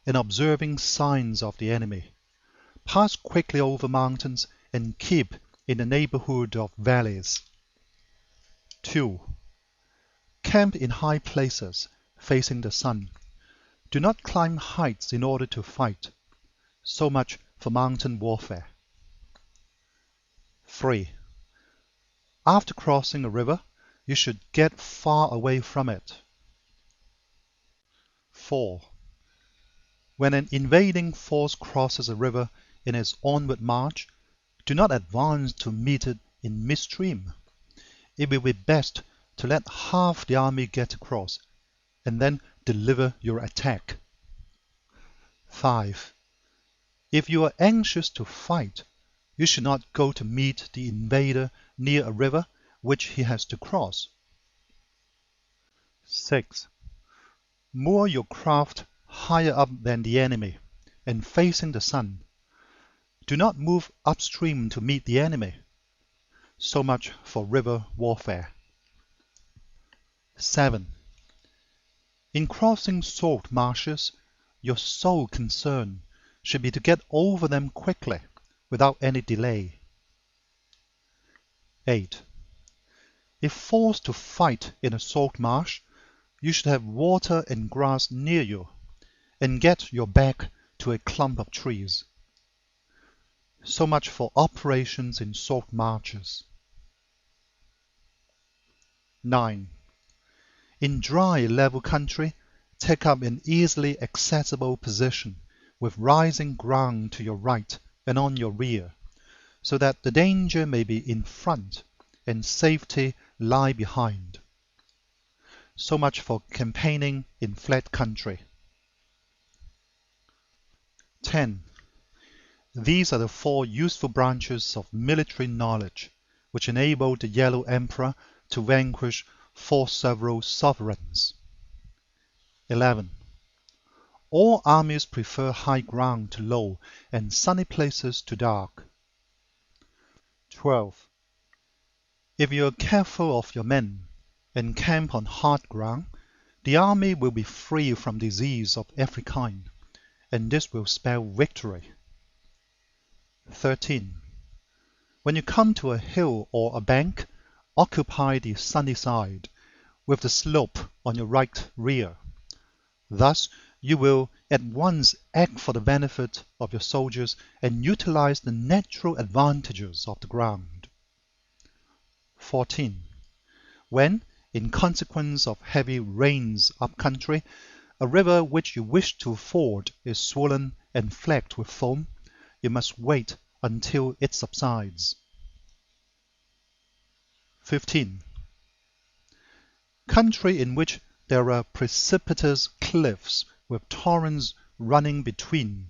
and observing signs of the enemy. Pass quickly over mountains and keep in the neighborhood of valleys. 2. Camp in high places, facing the sun. Do not climb heights in order to fight. So much for mountain warfare. 3. After crossing a river, you should get far away from it. 4. When an invading force crosses a river in its onward march, do not advance to meet it in midstream. It will be best to let half the army get across, and then deliver your attack. 5. If you are anxious to fight, you should not go to meet the invader near a river which he has to cross. 6. Moor your craft higher up than the enemy, and facing the sun. Do not move upstream to meet the enemy. So much for river warfare. 7. In crossing salt marshes, your sole concern should be to get over them quickly, without any delay. 8. If forced to fight in a salt marsh, you should have water and grass near you, and get your back to a clump of trees. So much for operations in salt marshes. 9. In dry, level country, take up an easily accessible position with rising ground to your right and on your rear, so that the danger may be in front and safety lie behind. So much for campaigning in flat country. 10. These are the 4 useful branches of military knowledge which enable the Yellow Emperor to vanquish 4 several sovereigns. 11. All armies prefer high ground to low and sunny places to dark. 12. If you are careful of your men and camp on hard ground, the army will be free from disease of every kind, and this will spell victory. 13. When you come to a hill or a bank, occupy the sunny side, with the slope on your right rear. Thus you will at once act for the benefit of your soldiers and utilize the natural advantages of the ground. 14. When, in consequence of heavy rains up country, a river which you wish to ford is swollen and flecked with foam, you must wait until it subsides. 15. Country in which there are precipitous cliffs with torrents running between,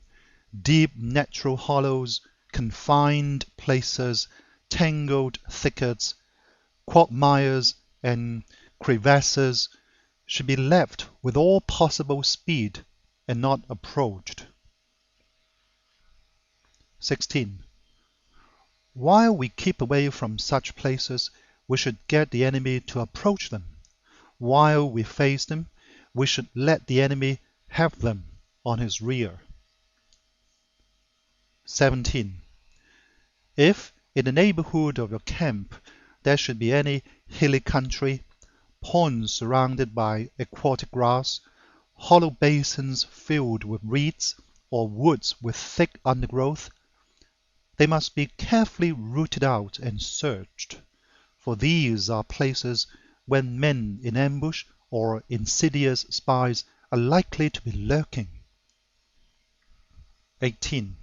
deep natural hollows, confined places, tangled thickets, quagmires, and crevasses, should be left with all possible speed and not approached. 16. While we keep away from such places, we should get the enemy to approach them. While we face them, we should let the enemy have them on his rear. 17. If in the neighborhood of your camp there should be any hilly country, ponds surrounded by aquatic grass, hollow basins filled with reeds, or woods with thick undergrowth, they must be carefully rooted out and searched, for these are places where men in ambush or insidious spies are likely to be lurking. 18.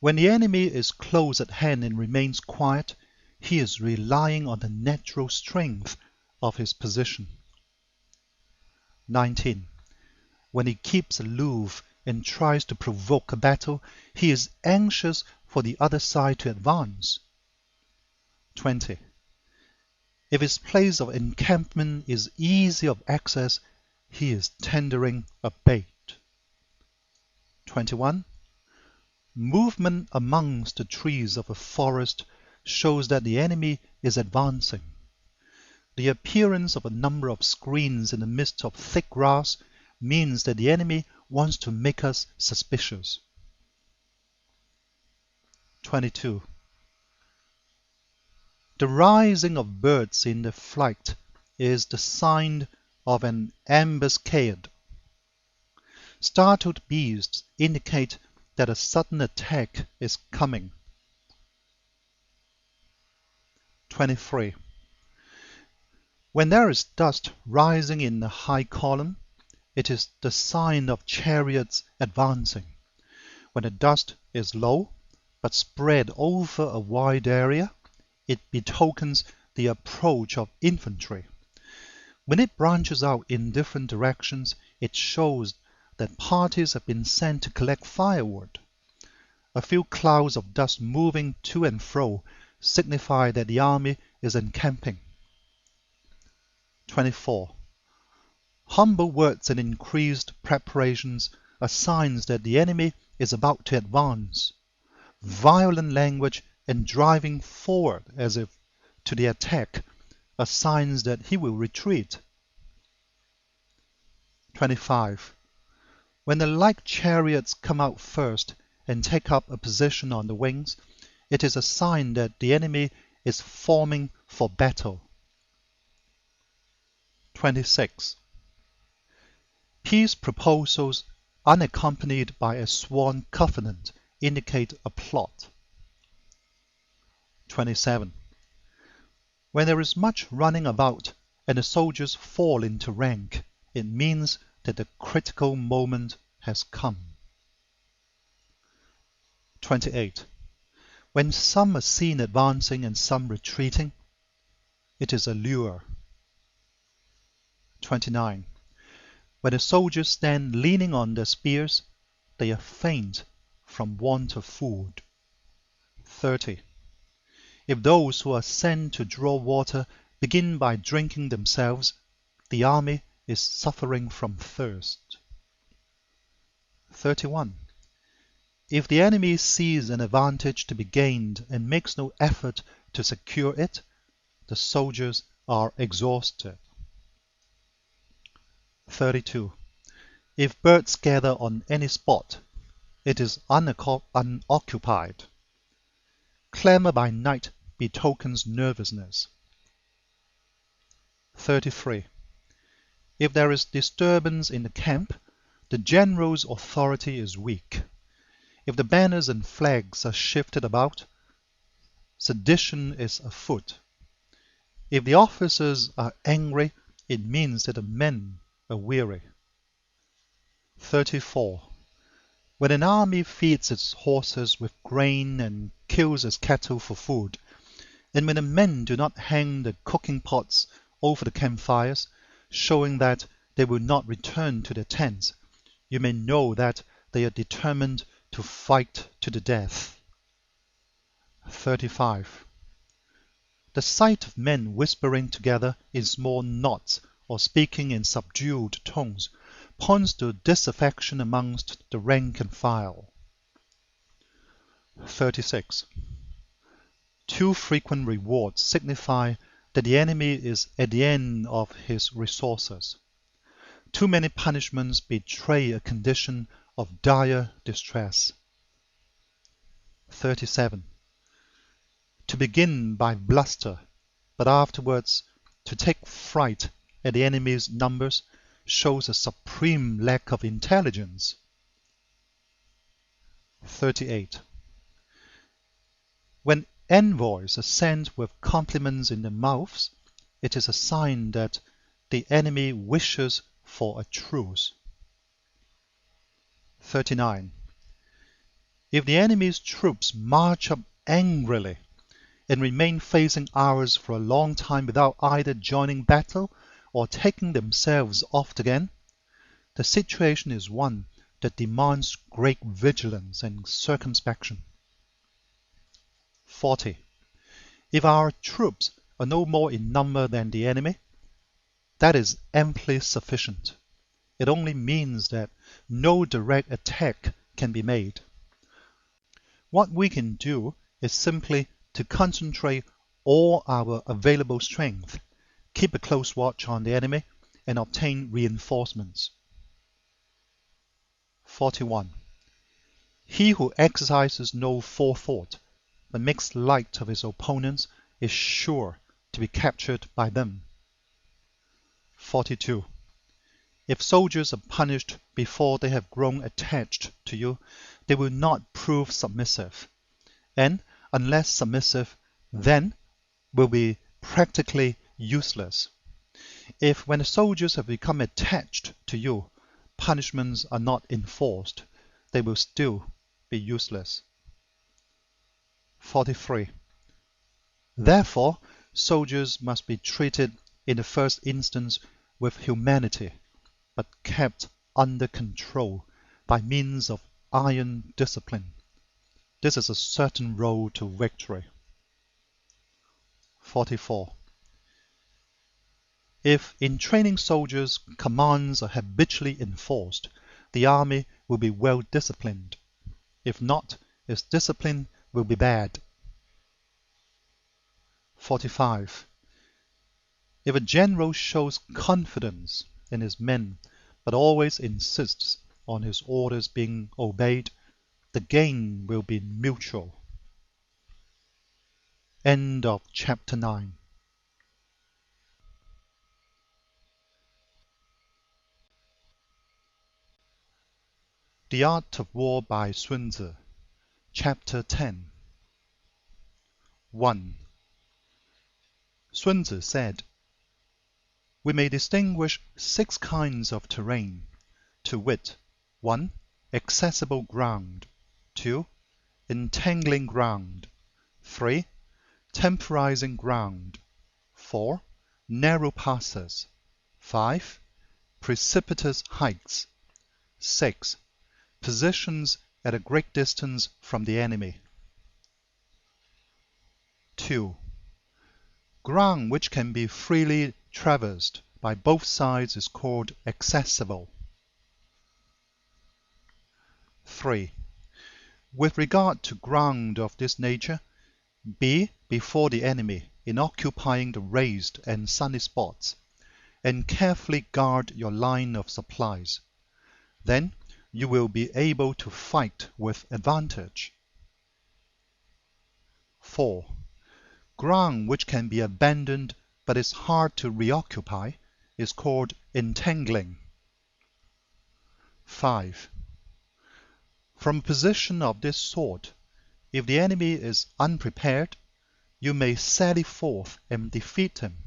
When the enemy is close at hand and remains quiet, he is relying on the natural strength of his position. 19. When he keeps aloof and tries to provoke a battle, he is anxious for the other side to advance. 20. If his place of encampment is easy of access, he is tendering a bait. 21. Movement amongst the trees of a forest shows that the enemy is advancing. The appearance of a number of screens in the midst of thick grass means that the enemy wants to make us suspicious. 22. The rising of birds in their flight is the sign of an ambuscade. Startled beasts indicate that a sudden attack is coming. 23. When there is dust rising in a high column, it is the sign of chariots advancing. When the dust is low, but spread over a wide area, it betokens the approach of infantry. When it branches out in different directions, it shows that parties have been sent to collect firewood. A few clouds of dust moving to and fro signify that the army is encamping. 24. Humble words and increased preparations are signs that the enemy is about to advance. Violent language and driving forward as if to the attack are signs that he will retreat. 25. When the light chariots come out first and take up a position on the wings, it is a sign that the enemy is forming for battle. 26. Peace proposals unaccompanied by a sworn covenant indicate a plot. 27. When there is much running about and the soldiers fall into rank, it means that the critical moment has come. 28. When some are seen advancing and some retreating, it is a lure. 29. When the soldiers stand leaning on their spears, they are faint from want of food. 30. If those who are sent to draw water begin by drinking themselves, the army is suffering from thirst. 31. If the enemy sees an advantage to be gained and makes no effort to secure it, the soldiers are exhausted. 32. If birds gather on any spot, it is unoccupied. Clamor by night betokens nervousness. 33. If there is disturbance in the camp, the general's authority is weak. If the banners and flags are shifted about, sedition is afoot. If the officers are angry, it means that the men are weary. 34. When an army feeds its horses with grain and kills its cattle for food, and when the men do not hang the cooking pots over the campfires, showing that they will not return to their tents, you may know that they are determined to fight to the death. 35. The sight of men whispering together in small knots or speaking in subdued tones points to disaffection amongst the rank and file. 36. Too frequent rewards signify that the enemy is at the end of his resources. Too many punishments betray a condition of dire distress. 37. To begin by bluster, but afterwards to take fright at the enemy's numbers, shows a supreme lack of intelligence. 38. When envoys are sent with compliments in their mouths, it is a sign that the enemy wishes for a truce. 39. If the enemy's troops march up angrily and remain facing ours for a long time without either joining battle or taking themselves off again, the situation is one that demands great vigilance and circumspection. 40. If our troops are no more in number than the enemy, that is amply sufficient. It only means that no direct attack can be made. What we can do is simply to concentrate all our available strength, keep a close watch on the enemy, and obtain reinforcements. 41. He who exercises no forethought, but makes light of his opponents, is sure to be captured by them. 42. If soldiers are punished before they have grown attached to you, they will not prove submissive, and unless submissive, then will be practically useless. If when the soldiers have become attached to you, punishments are not enforced, they will still be useless. 43. Therefore, soldiers must be treated in the first instance with humanity, but kept under control by means of iron discipline. This is a certain road to victory. 44. If in training soldiers commands are habitually enforced, the army will be well disciplined. If not, its discipline will be bad. 45. If a general shows confidence in his men, but always insists on his orders being obeyed, the gain will be mutual. End of chapter 9. The Art of War by Sun Tzu, Chapter 10. 1. Sun Tzu said, "We may distinguish 6 kinds of terrain, to wit, 1. Accessible ground, 2. Entangling ground, 3. Temporizing ground, 4. Narrow passes, 5. Precipitous heights, 6. Positions at a great distance from the enemy." 2. Ground which can be freely traversed by both sides is called accessible. 3. With regard to ground of this nature, be before the enemy in occupying the raised and sunny spots, and carefully guard your line of supplies. Then you will be able to fight with advantage. 4. Ground which can be abandoned but is hard to reoccupy is called entangling. 5. From a position of this sort, if the enemy is unprepared, you may sally forth and defeat him.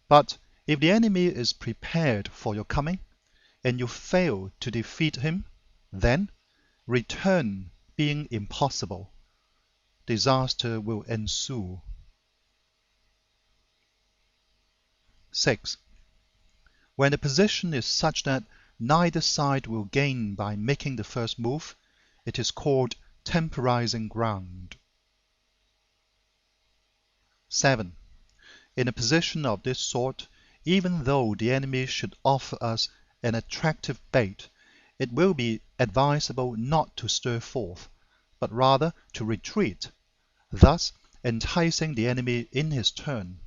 But if the enemy is prepared for your coming, and you fail to defeat him, then, return being impossible, disaster will ensue. 6. When the position is such that neither side will gain by making the first move, it is called temporizing ground. 7. In a position of this sort, even though the enemy should offer us an attractive bait, it will be advisable not to stir forth, but rather to retreat. Thus enticing the enemy in his turn.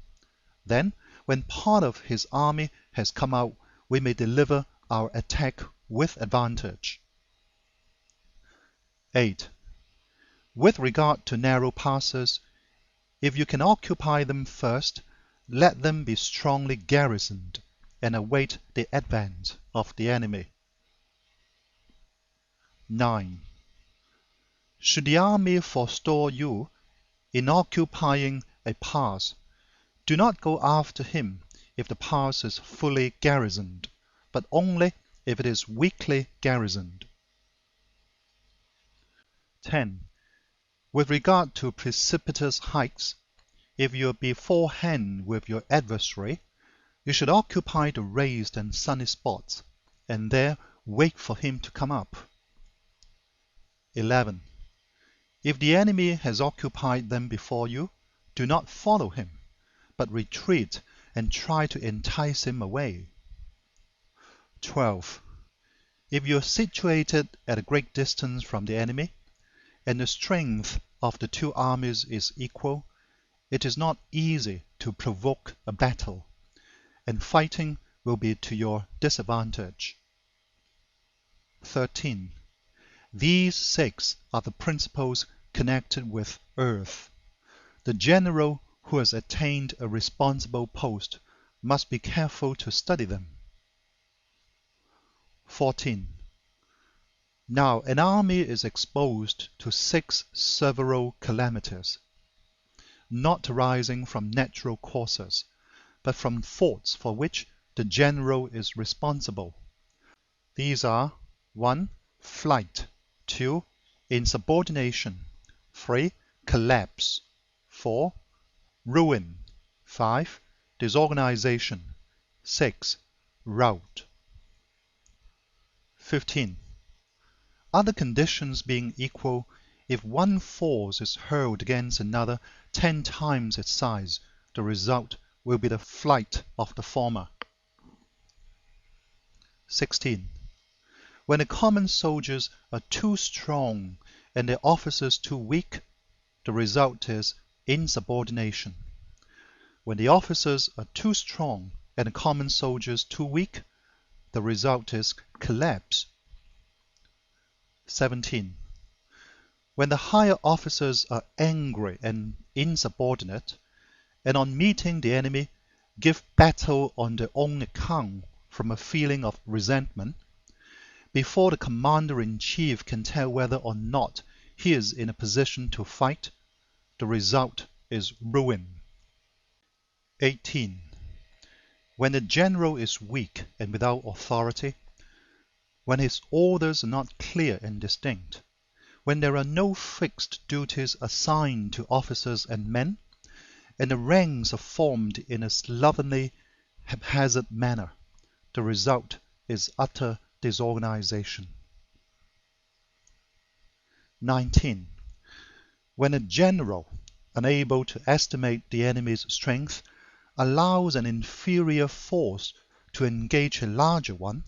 Then, when part of his army has come out, we may deliver our attack with advantage. 8. With regard to narrow passes, if you can occupy them first, let them be strongly garrisoned and await the advent of the enemy. 9. Should the army forestall you in occupying a pass, do not go after him if the pass is fully garrisoned, but only if it is weakly garrisoned. 10. With regard to precipitous heights, if you are beforehand with your adversary, you should occupy the raised and sunny spots, and there wait for him to come up. 11. If the enemy has occupied them before you, do not follow him, but retreat and try to entice him away. 12. If you are situated at a great distance from the enemy, and the strength of the two armies is equal, it is not easy to provoke a battle, and fighting will be to your disadvantage. 13. These 6 are the principles connected with earth. The general who has attained a responsible post must be careful to study them. 14. Now an army is exposed to 6 several calamities, not arising from natural causes, but from faults for which the general is responsible. These are 1. Flight, 2. Insubordination, 3. Collapse, 4. Ruin, 5. Disorganization, 6. Rout. 15. Other conditions being equal, if one force is hurled against another 10 times its size, the result will be the flight of the former. 16. When the common soldiers are too strong and their officers too weak, the result is insubordination. When the officers are too strong and the common soldiers too weak, the result is collapse. 17. When the higher officers are angry and insubordinate, and on meeting the enemy give battle on their own account from a feeling of resentment, before the commander-in-chief can tell whether or not he is in a position to fight, the result is ruin. 18. When the general is weak and without authority, when his orders are not clear and distinct, when there are no fixed duties assigned to officers and men, and the ranks are formed in a slovenly, haphazard manner, the result is utter disorganization. 19. When a general, unable to estimate the enemy's strength, allows an inferior force to engage a larger one,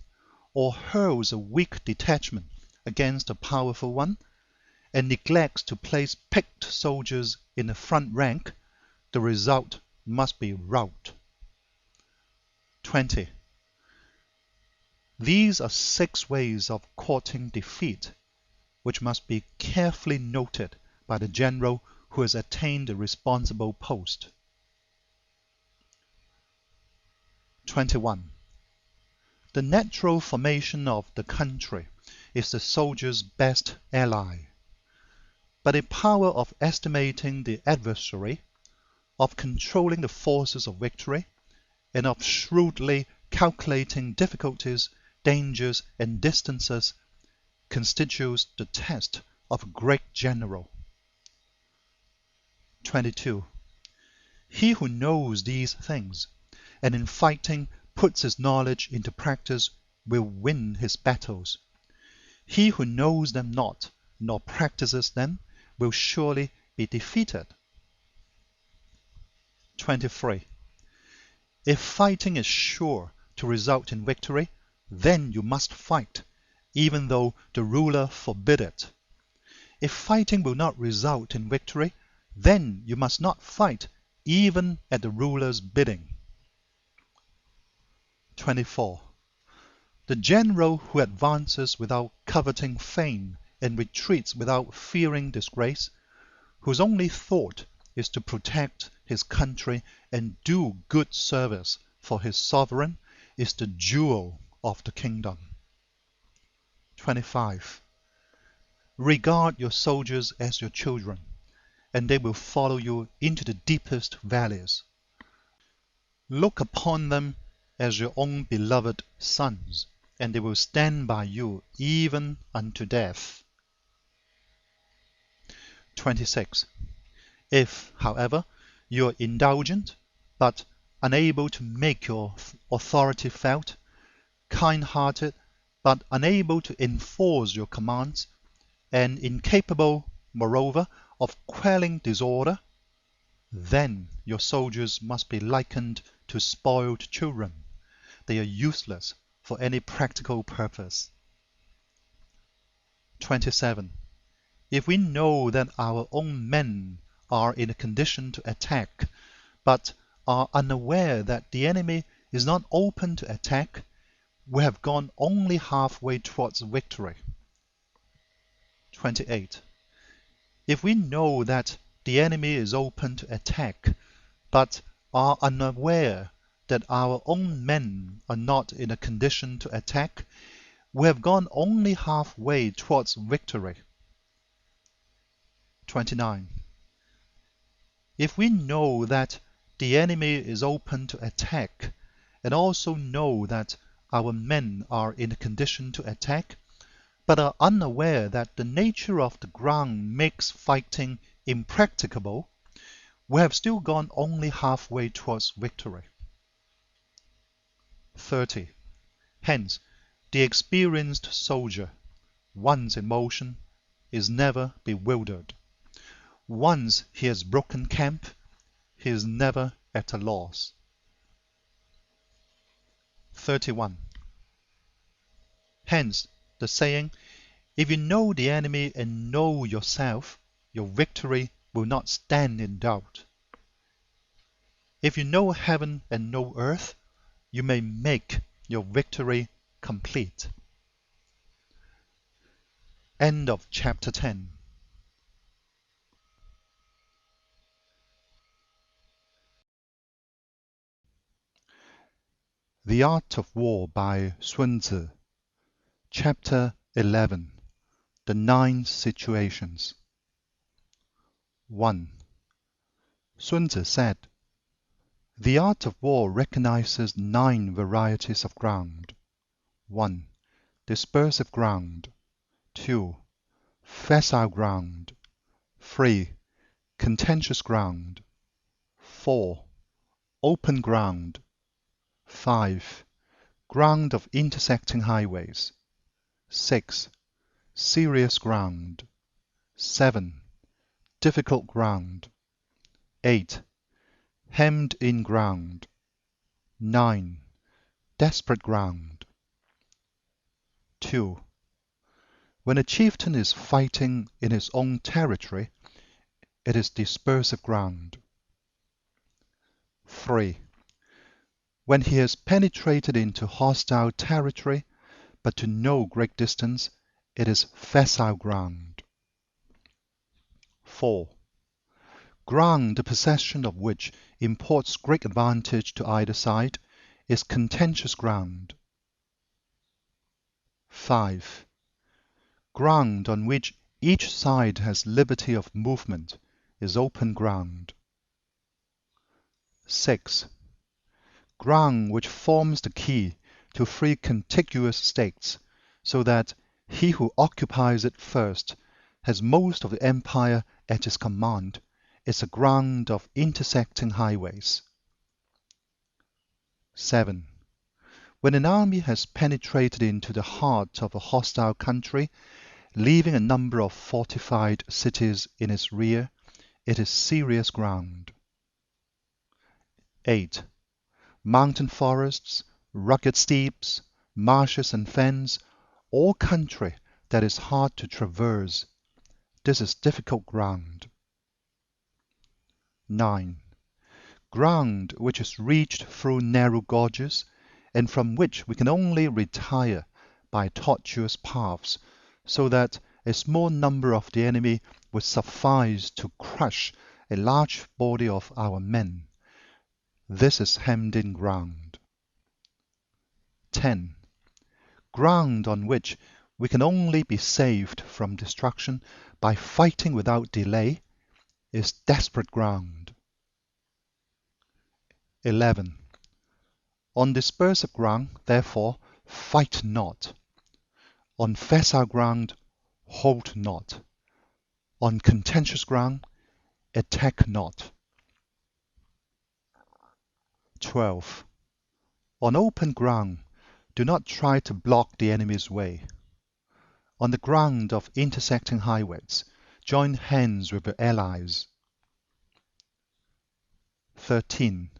or hurls a weak detachment against a powerful one, and neglects to place picked soldiers in the front rank, the result must be rout. 20. These are 6 ways of courting defeat, which must be carefully noted by the general who has attained a responsible post. 21. The natural formation of the country is the soldier's best ally, but a power of estimating the adversary, of controlling the forces of victory, and of shrewdly calculating difficulties, dangers, and distances constitutes the test of a great general. 22. He who knows these things, and in fighting puts his knowledge into practice, will win his battles. He who knows them not, nor practices them, will surely be defeated. 23. If fighting is sure to result in victory, then you must fight, even though the ruler forbid it. If fighting will not result in victory, then you must not fight even at the ruler's bidding. 24. The general who advances without coveting fame and retreats without fearing disgrace, whose only thought is to protect his country and do good service for his sovereign, is the jewel of the kingdom. 25. Regard your soldiers as your children, and they will follow you into the deepest valleys. Look upon them as your own beloved sons, and they will stand by you even unto death. 26. If, however, you are indulgent, but unable to make your authority felt, kind-hearted, but unable to enforce your commands, and incapable, moreover, of quelling disorder, then your soldiers must be likened to spoiled children. They are useless for any practical purpose. 27. If we know that our own men are in a condition to attack, but are unaware that the enemy is not open to attack, we have gone only halfway towards victory. 28. If we know that the enemy is open to attack, but are unaware that our own men are not in a condition to attack, we have gone only halfway towards victory. 29. If we know that the enemy is open to attack, and also know that our men are in a condition to attack, but are unaware that the nature of the ground makes fighting impracticable, we have still gone only halfway towards victory. 30. Hence, the experienced soldier, once in motion, is never bewildered. Once he has broken camp, he is never at a loss. 31. Hence, the saying, if you know the enemy and know yourself, your victory will not stand in doubt. If you know heaven and know earth, you may make your victory complete. End of chapter 10. The Art of War by Sun Tzu. Chapter 11. The 9 Situations. 1. Sun Tzu said, the art of war recognizes 9 varieties of ground. 1. Dispersive ground. 2. Facile ground. 3. Contentious ground. 4. Open ground. 5. Ground of intersecting highways. 6. Serious ground. 7. Difficult ground. 8. Hemmed-in ground. 9. Desperate ground. 2. When a chieftain is fighting in his own territory, it is dispersive ground. 3. When he has penetrated into hostile territory, but to no great distance, it is facile ground. 4. Ground the possession of which imports great advantage to either side is contentious ground. 5. Ground on which each side has liberty of movement is open ground. 6. Ground which forms the key to 3 contiguous states, so that he who occupies it first has most of the empire at his command, is a ground of intersecting highways. 7. When an army has penetrated into the heart of a hostile country, leaving a number of fortified cities in its rear, it is serious ground. 8. Mountain forests, rugged steeps, marshes and fens, all country that is hard to traverse, this is difficult ground. 9. Ground which is reached through narrow gorges, and from which we can only retire by tortuous paths, so that a small number of the enemy would suffice to crush a large body of our men. This is hemmed-in ground. 10. Ground on which we can only be saved from destruction by fighting without delay is desperate ground. 11. On dispersive ground, therefore, fight not. On facile ground, hold not. On contentious ground, attack not. 12. On open ground, do not try to block the enemy's way. On the ground of intersecting highways, join hands with your allies. 13.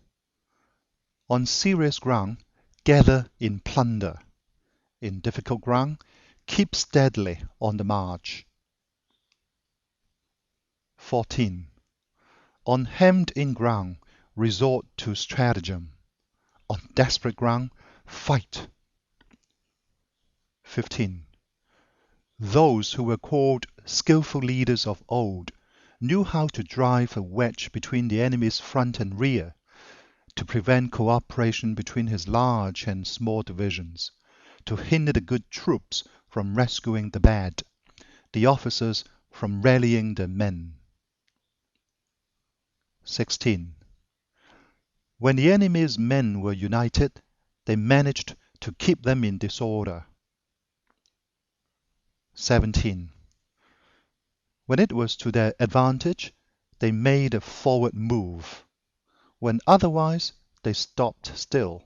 On serious ground, gather in plunder. In difficult ground, keep steadily on the march. 14. On hemmed-in ground, resort to stratagem. On desperate ground, fight. 15. Those who were called skillful leaders of old knew how to drive a wedge between the enemy's front and rear, to prevent cooperation between his large and small divisions, to hinder the good troops from rescuing the bad, the officers from rallying the men. 16. When the enemy's men were united, they managed to keep them in disorder. 17. When it was to their advantage, they made a forward move. When otherwise, they stopped still.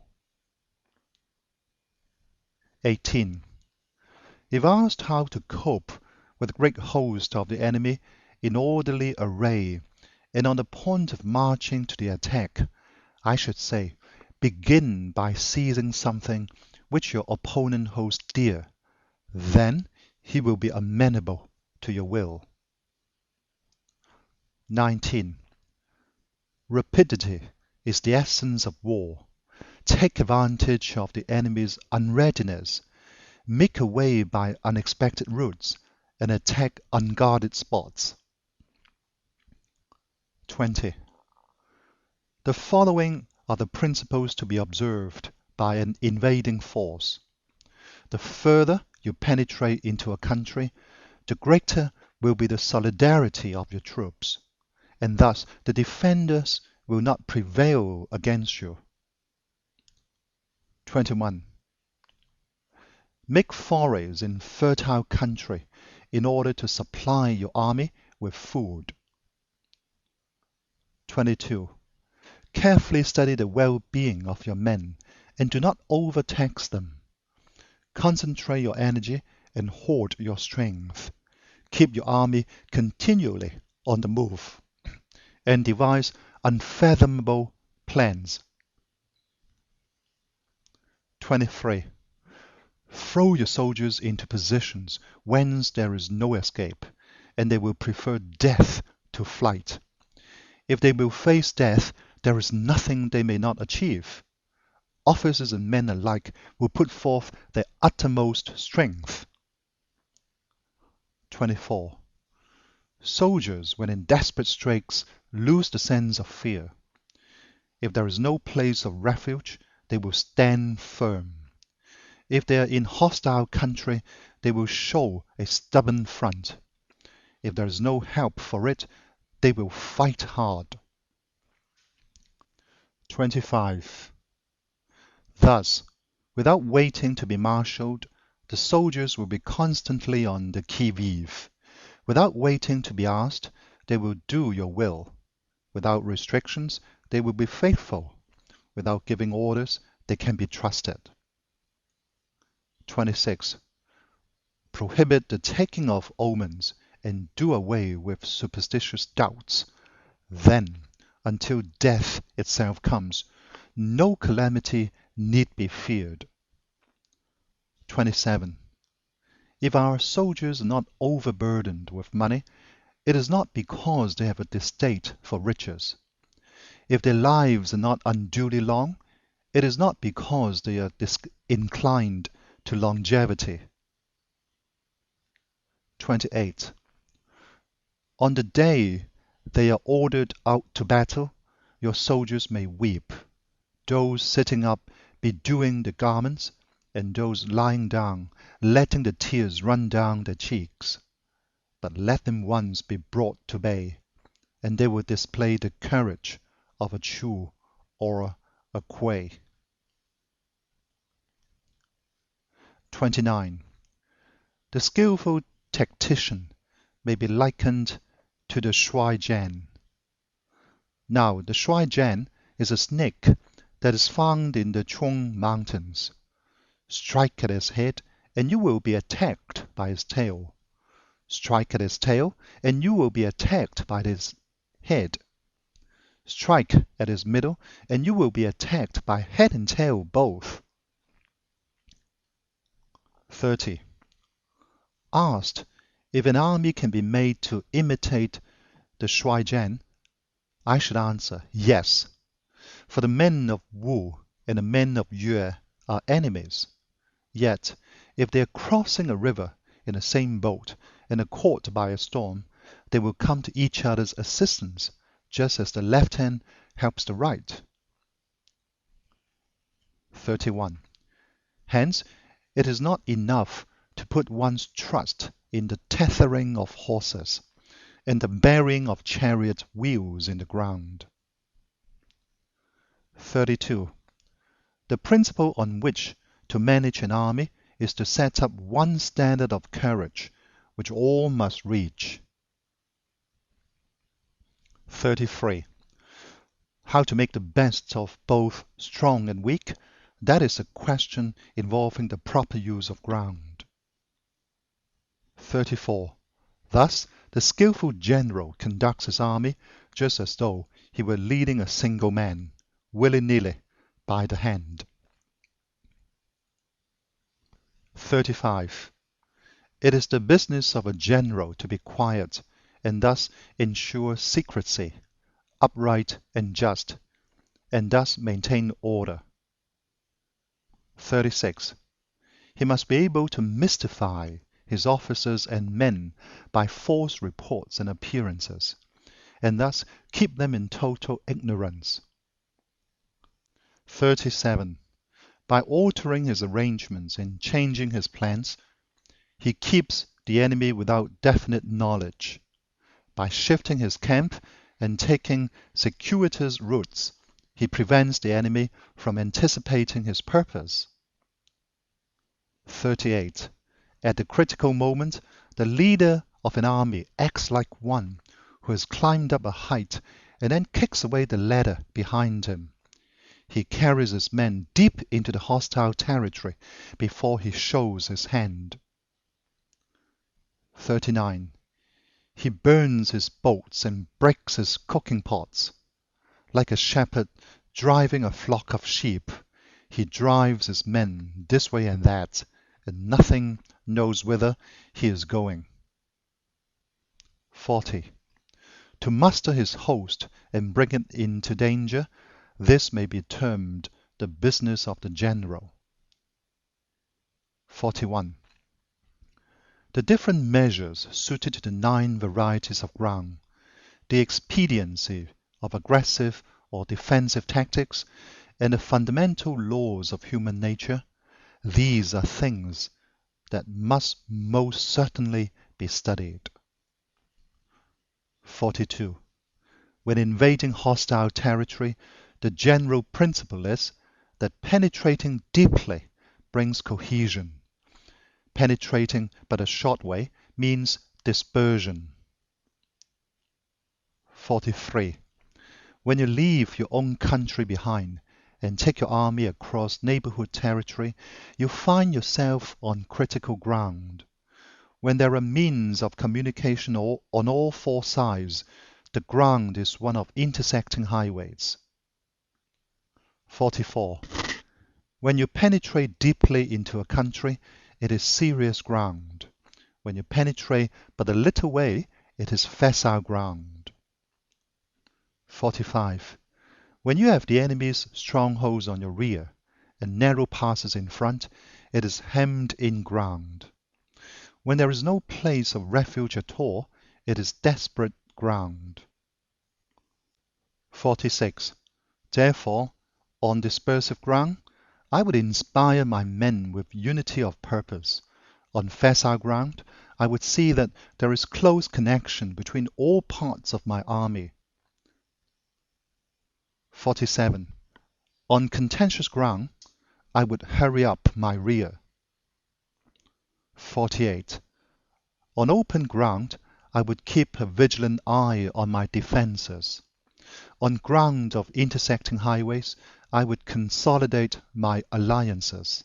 18. If asked how to cope with a great host of the enemy in orderly array and on the point of marching to the attack, I should say, begin by seizing something which your opponent holds dear. Then he will be amenable to your will. 19. Rapidity is the essence of war. Take advantage of the enemy's unreadiness, make a way by unexpected routes, and attack unguarded spots. 20. The following are the principles to be observed by an invading force. The further you penetrate into a country, the greater will be the solidarity of your troops, and thus the defenders will not prevail against you. 21. Make forays in fertile country in order to supply your army with food. 22. Carefully study the well-being of your men and do not overtax them. Concentrate your energy and hoard your strength. Keep your army continually on the move and devise unfathomable plans. 23. Throw your soldiers into positions whence there is no escape, and they will prefer death to flight. If they will face death, there is nothing they may not achieve. Officers and men alike will put forth their uttermost strength. 24. Soldiers, when in desperate straits, lose the sense of fear. If there is no place of refuge, they will stand firm. If they are in hostile country, they will show a stubborn front. If there is no help for it, they will fight hard. 25. Thus, without waiting to be marshaled, the soldiers will be constantly on the qui-vive. Without waiting to be asked, they will do your will. Without restrictions, they will be faithful. Without giving orders, they can be trusted. 26. Prohibit the taking of omens and do away with superstitious doubts. Then, until death itself comes, no calamity need be feared. 27. If our soldiers are not overburdened with money, it is not because they have a distaste for riches. If their lives are not unduly long, it is not because they are disinclined to longevity. 28. On the day they are ordered out to battle, your soldiers may weep, those sitting up bedewing their garments, and those lying down letting the tears run down their cheeks. But let them once be brought to bay, and they will display the courage of a Chu or a Kuei. 29. The skillful tactician may be likened to the shuai jian. Now, the shuai jian is a snake that is found in the Chung Mountains. Strike at its head, and you will be attacked by its tail. Strike at its tail, and you will be attacked by its head. Strike at its middle, and you will be attacked by head and tail both. 30. Asked if an army can be made to imitate the shuai jian, I should answer yes, for the men of Wu and the men of Yue are enemies. Yet, if they are crossing a river in the same boat and are caught by a storm, they will come to each other's assistance, just as the left hand helps the right. 31. Hence, it is not enough to put one's trust in the tethering of horses and the bearing of chariot wheels in the ground. 32. The principle on which to manage an army is to set up one standard of courage which all must reach. 33. How to make the best of both strong and weak, that is a question involving the proper use of ground. 34. Thus, the skillful general conducts his army just as though he were leading a single man, willy-nilly, by the hand. 35. It is the business of a general to be quiet, and thus ensure secrecy, upright and just, and thus maintain order. 36. He must be able to mystify his officers and men by false reports and appearances, and thus keep them in total ignorance. 37. By altering his arrangements and changing his plans, he keeps the enemy without definite knowledge. By shifting his camp and taking circuitous routes, he prevents the enemy from anticipating his purpose. 38. At the critical moment, the leader of an army acts like one who has climbed up a height and then kicks away the ladder behind him. He carries his men deep into the hostile territory before he shows his hand. 39. He burns his boats and breaks his cooking pots. Like a shepherd driving a flock of sheep, he drives his men this way and that, and nothing knows whither he is going. 40. To muster his host and bring it into danger, this may be termed the business of the general. 41. The different measures suited to the 9 varieties of ground, the expediency of aggressive or defensive tactics, and the fundamental laws of human nature, these are things that must most certainly be studied. 42. When invading hostile territory, the general principle is that penetrating deeply brings cohesion. Penetrating but a short way means dispersion. 43. When you leave your own country behind and take your army across neighborhood territory, you find yourself on critical ground. When there are means of communication on all 4 sides, the ground is one of intersecting highways. 44. When you penetrate deeply into a country, it is serious ground. When you penetrate but a little way, it is facile ground. 45. When you have the enemy's strongholds on your rear and narrow passes in front, it is hemmed in ground. When there is no place of refuge at all, it is desperate ground. 46. Therefore, on dispersive ground, I would inspire my men with unity of purpose. On facile ground, I would see that there is close connection between all parts of my army. 47. On contentious ground, I would hurry up my rear. 48. On open ground, I would keep a vigilant eye on my defenses. On ground of intersecting highways, I would consolidate my alliances.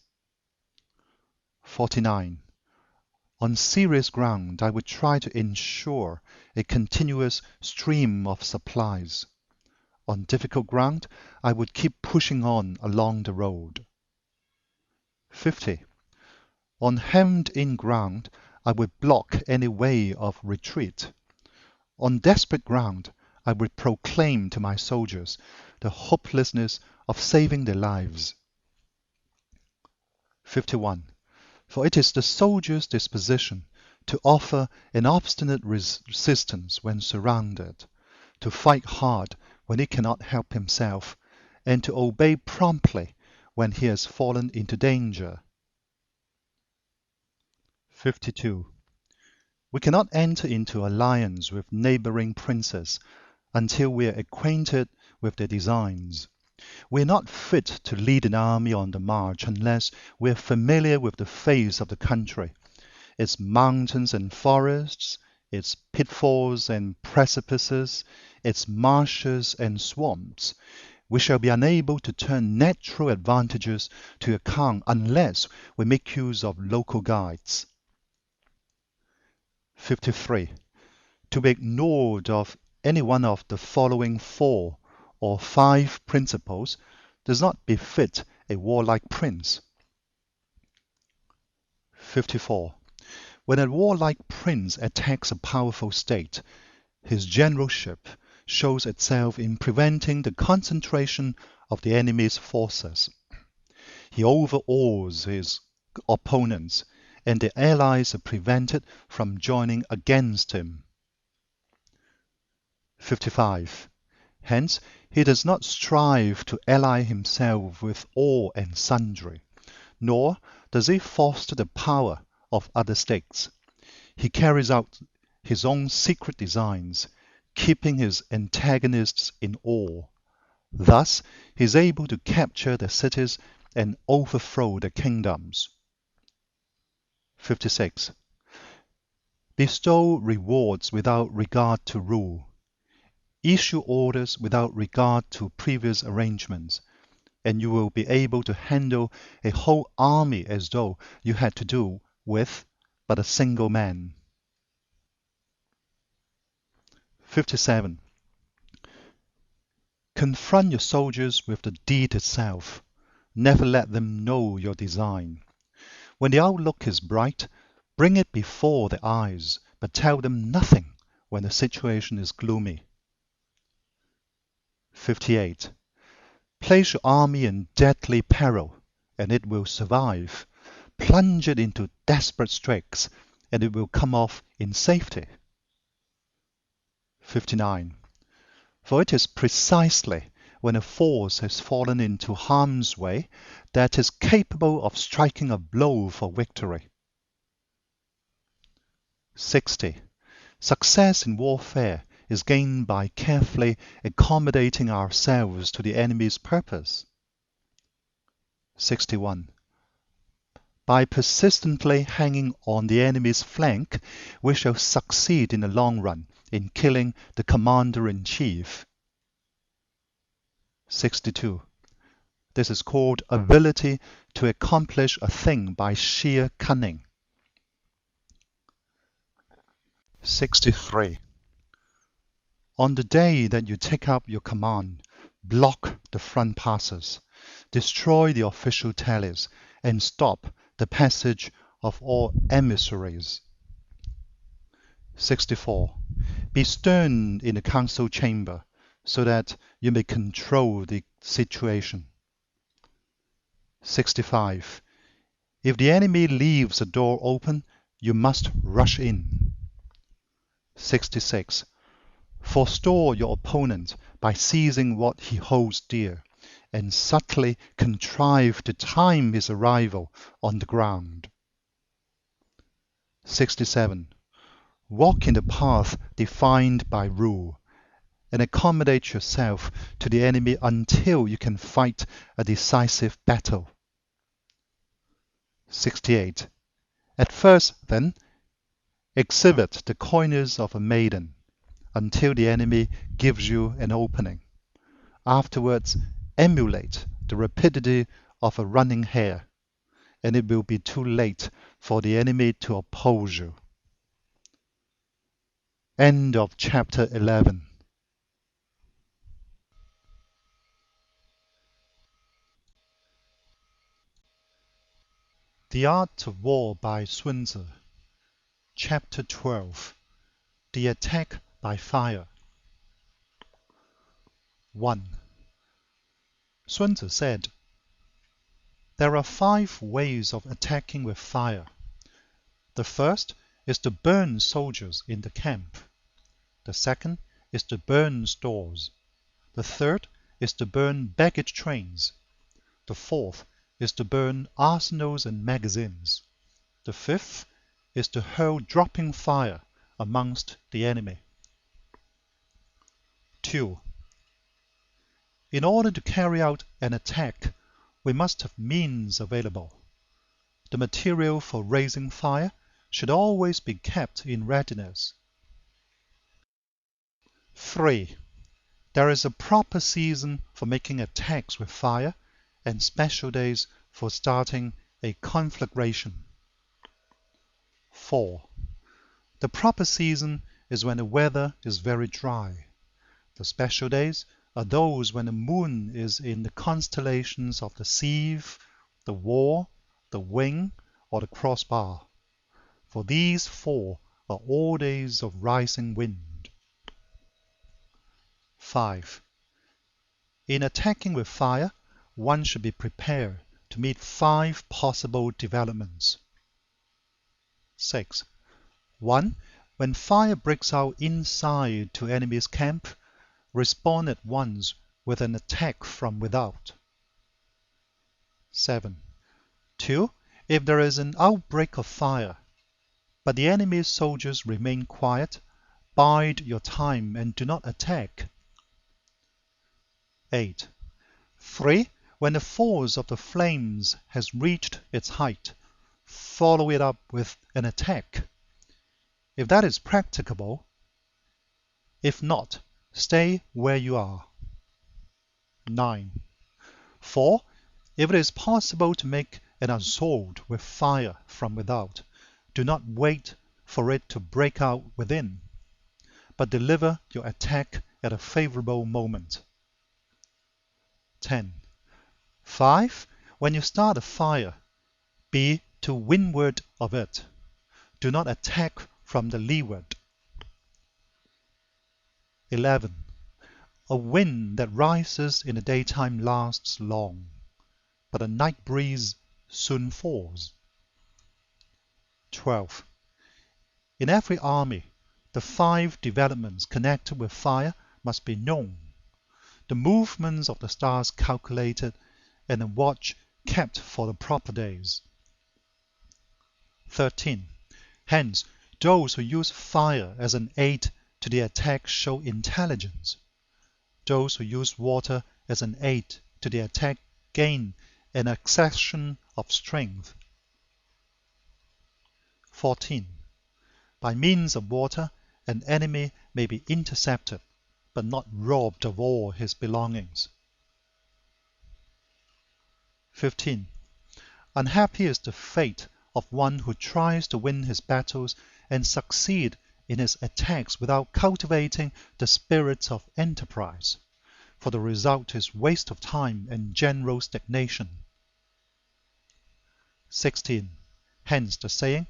49. On serious ground, I would try to ensure a continuous stream of supplies. On difficult ground, I would keep pushing on along the road. 50. On hemmed-in ground, I would block any way of retreat. On desperate ground, I would proclaim to my soldiers the hopelessness of saving their lives. 51. For it is the soldier's disposition to offer an obstinate resistance when surrounded, to fight hard when he cannot help himself, and to obey promptly when he has fallen into danger. 52. We cannot enter into alliance with neighboring princes until we are acquainted with their designs. We are not fit to lead an army on the march unless we are familiar with the face of the country, its mountains and forests, its pitfalls and precipices, its marshes and swamps. We shall be unable to turn natural advantages to account unless we make use of local guides. 53. To be ignored of any one of the following 4 or 5 principles does not befit a warlike prince. 54. When a warlike prince attacks a powerful state, his generalship shows itself in preventing the concentration of the enemy's forces. He overawes his opponents, and the allies are prevented from joining against him. 55. Hence, he does not strive to ally himself with all and sundry, nor does he foster the power of other states. He carries out his own secret designs, keeping his antagonists in awe. Thus, he is able to capture their cities and overthrow their kingdoms. 56. Bestow rewards without regard to rule. Issue orders without regard to previous arrangements, and you will be able to handle a whole army as though you had to do with but a single man. 57. Confront your soldiers with the deed itself. Never let them know your design. When the outlook is bright, bring it before their eyes, but tell them nothing when the situation is gloomy. 58. Place your army in deadly peril, and it will survive. Plunge it into desperate straits, and it will come off in safety. 59. For it is precisely when a force has fallen into harm's way that it is capable of striking a blow for victory. 60. Success in warfare is gained by carefully accommodating ourselves to the enemy's purpose. 61. By persistently hanging on the enemy's flank, we shall succeed in the long run in killing the commander-in-chief. 62. This is called ability to accomplish a thing by sheer cunning. 63. On the day that you take up your command, block the front passes, destroy the official tallies, and stop the passage of all emissaries. 64. Be stern in the council chamber, so that you may control the situation. 65. If the enemy leaves a door open, you must rush in. 66. Forestall your opponent by seizing what he holds dear, and subtly contrive to time his arrival on the ground. 67. Walk in the path defined by rule, and accommodate yourself to the enemy until you can fight a decisive battle. 68. At first, then, exhibit the coyness of a maiden until the enemy gives you an opening. Afterwards, emulate the rapidity of a running hare, and it will be too late for the enemy to oppose you. End of chapter 11. The Art of War by Sun Tzu. Chapter 12. The Attack by Fire. 1. Sun Tzu said, "There are 5 ways of attacking with fire. The first is to burn soldiers in the camp. The second is to burn stores. The third is to burn baggage trains. The fourth is to burn arsenals and magazines. The fifth is to hurl dropping fire amongst the enemy." 2. In order to carry out an attack, we must have means available. The material for raising fire should always be kept in readiness. 3. There is a proper season for making attacks with fire, and special days for starting a conflagration. 4. The proper season is when the weather is very dry. The special days are those when the moon is in the constellations of the sieve, the war, the wing, or the crossbar. For these 4 are all days of rising wind. 5. In attacking with fire, one should be prepared to meet 5 possible developments. 6. 1. When fire breaks out inside to enemy's camp, respond at once with an attack from without. 7. 2. If there is an outbreak of fire, but the enemy's soldiers remain quiet, bide your time and do not attack. 8. 3. When the force of the flames has reached its height, follow it up with an attack, if that is practicable. If not, stay where you are. 9. 4. If it is possible to make an assault with fire from without, do not wait for it to break out within, but deliver your attack at a favorable moment. 10. 5. When you start a fire, be to windward of it. Do not attack from the leeward. 11. A wind that rises in the daytime lasts long, but a night breeze soon falls. 12. In every army, the 5 developments connected with fire must be known, the movements of the stars calculated, and a watch kept for the proper days. 13. Hence, those who use fire as an aid to the attack show intelligence. Those who use water as an aid to the attack gain an accession of strength. 14. By means of water, an enemy may be intercepted, but not robbed of all his belongings. 15. Unhappy is the fate of one who tries to win his battles and succeed in his attacks without cultivating the spirit of enterprise, for the result is waste of time and general stagnation. 16. Hence the saying,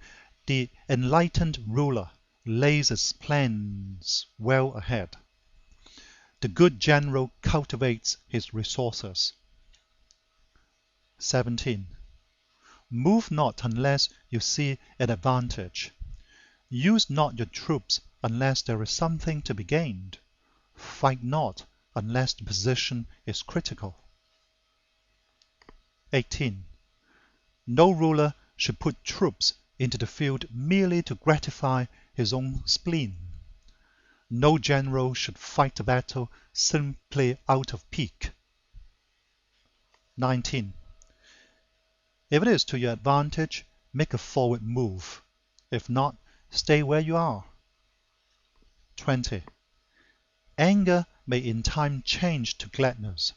"The enlightened ruler lays his plans well ahead." the good general cultivates his resources. 17. Move not unless you see an advantage. Use not your troops unless there is something to be gained. Fight not unless the position is critical. 18. No ruler should put troops into the field merely to gratify his own spleen. No general should fight a battle simply out of pique. 19. If it is to your advantage, make a forward move. If not, stay where you are. 20. Anger may in time change to gladness.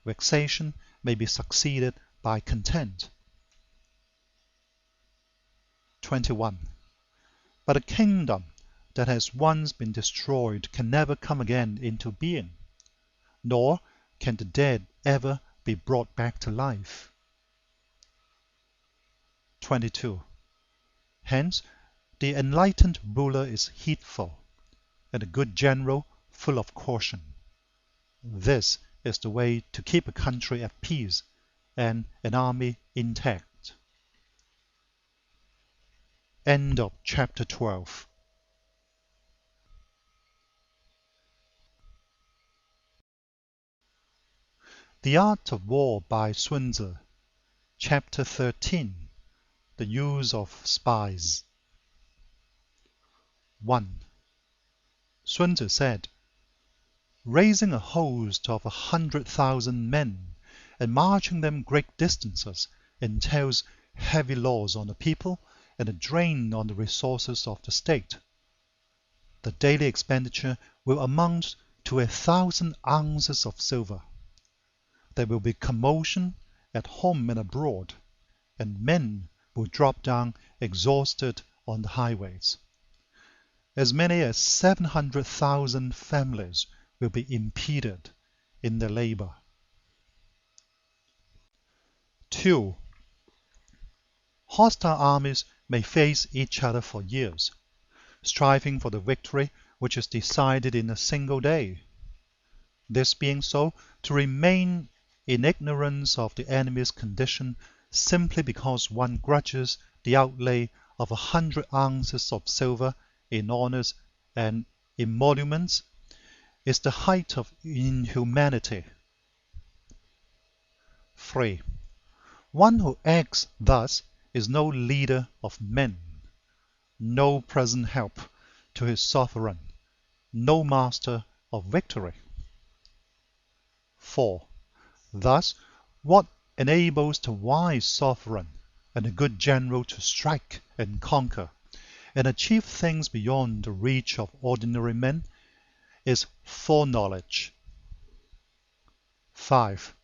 Vexation may be succeeded by content. 21. But a kingdom that has once been destroyed can never come again into being, nor can the dead ever be brought back to life. 22. Hence, the enlightened ruler is heedful, and a good general full of caution. This is the way to keep a country at peace and an army intact. End of chapter 12. The Art of War by Sun Tzu, Chapter 13. The Use of Spies. 1. Sun Tzu said, raising a host of 100,000 men and marching them great distances entails heavy loss on the people and a drain on the resources of the state. The daily expenditure will amount to 1,000 ounces of silver. There will be commotion at home and abroad, and men will drop down exhausted on the highways. As many as 700,000 families will be impeded in their labor. 2. Hostile armies may face each other for years, striving for the victory which is decided in a single day. This being so, to remain in ignorance of the enemy's condition simply because one grudges the outlay of 100 ounces of silver in honors and emoluments is the height of inhumanity. 3. One who acts thus is no leader of men, no present help to his sovereign, no master of victory. 4. Thus, what enables the wise sovereign and the good general to strike and conquer and achieve things beyond the reach of ordinary men is foreknowledge. 5.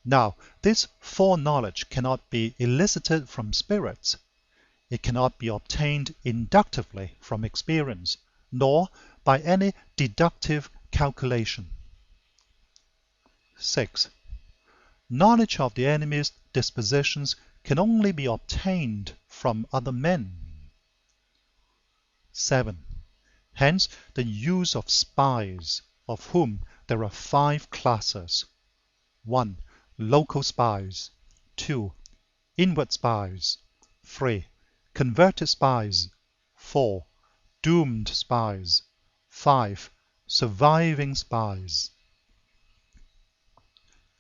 Now, this foreknowledge cannot be elicited from spirits. It cannot be obtained inductively from experience, nor by any deductive calculation. 6. Knowledge of the enemy's dispositions can only be obtained from other men. 7. Hence the use of spies, of whom there are 5 classes. 1. Local spies. 2. Inward spies. 3. Converted spies. 4. Doomed spies. 5. Surviving spies.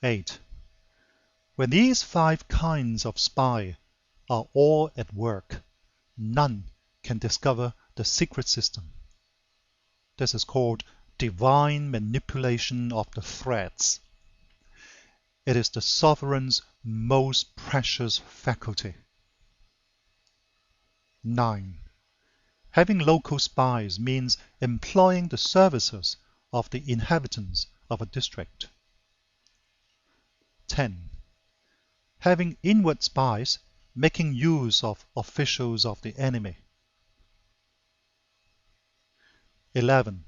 8. When these 5 kinds of spy are all at work, none can discover the secret system. This is called divine manipulation of the threads. It is the sovereign's most precious faculty. 9. Having local spies means employing the services of the inhabitants of a district. 10. Having inward spies, making use of officials of the enemy. 11.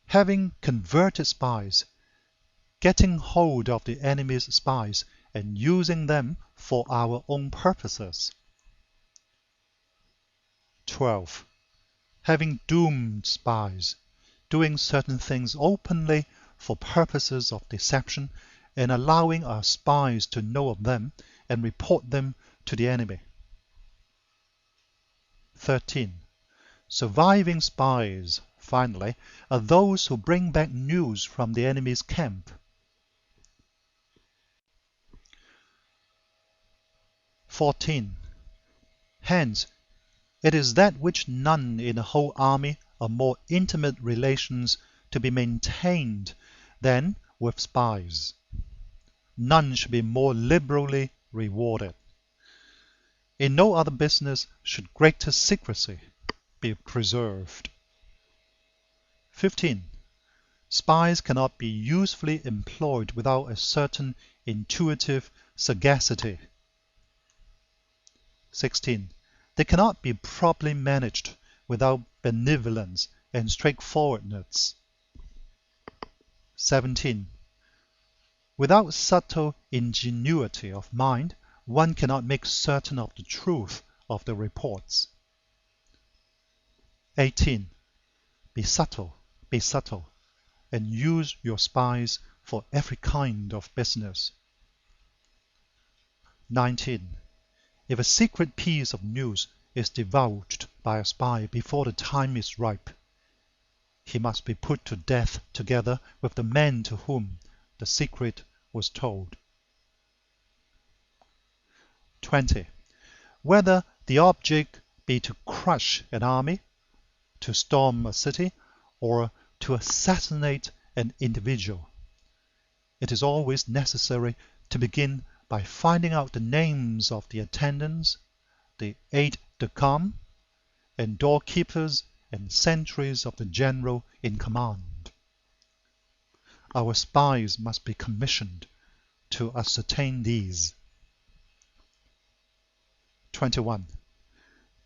Having converted spies, getting hold of the enemy's spies and using them for our own purposes. 12. Having doomed spies, doing certain things openly for purposes of deception and allowing our spies to know of them and report them to the enemy. 13. Surviving spies, finally, are those who bring back news from the enemy's camp. 14. Hence, it is that which none in the whole army are more intimate relations to be maintained than with spies. None should be more liberally rewarded. In no other business should greater secrecy be preserved. 15. Spies cannot be usefully employed without a certain intuitive sagacity. 16. They cannot be properly managed without benevolence and straightforwardness. 17. Without subtle ingenuity of mind, one cannot make certain of the truth of the reports. 18. Be subtle, and use your spies for every kind of business. 19. If a secret piece of news is divulged by a spy before the time is ripe, he must be put to death together with the man to whom the secret was told. 20. Whether the object be to crush an army, to storm a city, or to assassinate an individual, it is always necessary to begin by finding out the names of the attendants, the aides-de-camp, and doorkeepers and sentries of the general in command. Our spies must be commissioned to ascertain these. 21.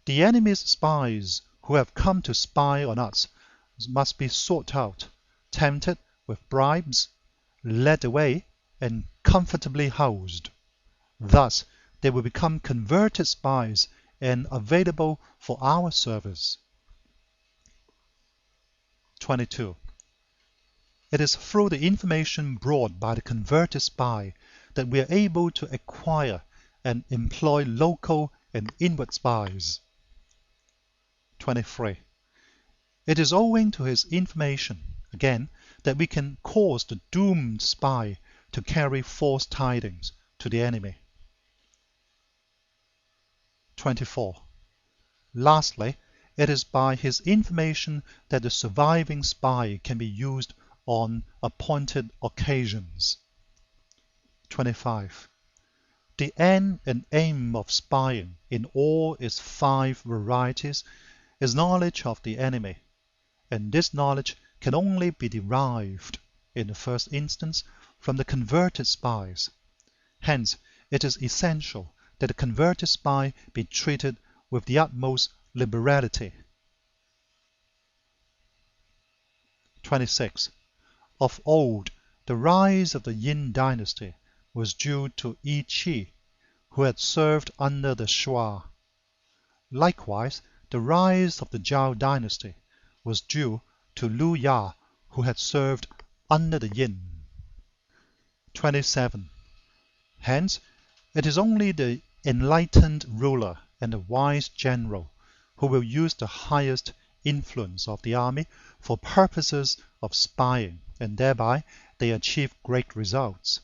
The enemy's spies who have come to spy on us must be sought out, tempted with bribes, led away, and comfortably housed. Thus they will become converted spies and available for our service. 22. It is through the information brought by the converted spy that we are able to acquire and employ local and inward spies. 23. It is owing to his information, again, that we can cause the doomed spy to carry false tidings to the enemy. 24. Lastly, it is by his information that the surviving spy can be used on appointed occasions. 25. The end and aim of spying in all its 5 varieties is knowledge of the enemy, and this knowledge can only be derived, in the first instance, from the converted spies. Hence, it is essential that the converted spy be treated with the utmost liberality. 26. Of old, the rise of the Yin dynasty was due to Yi Qi, who had served under the Shuai. Likewise, the rise of the Zhao dynasty was due to Lu Ya, who had served under the Yin. 27. Hence, it is only the enlightened ruler and the wise general who will use the highest influence of the army for purposes of spying, and thereby they achieve great results.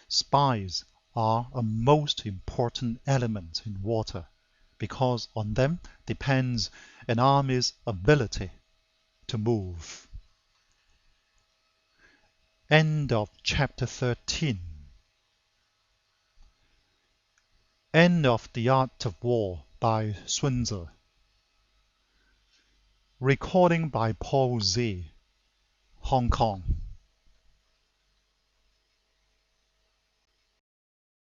Spies are a most important element in war, because on them depends an army's ability to move. End of chapter 13. End of The Art of War by Sun Tzu. Recording by Paul Z. Hong Kong.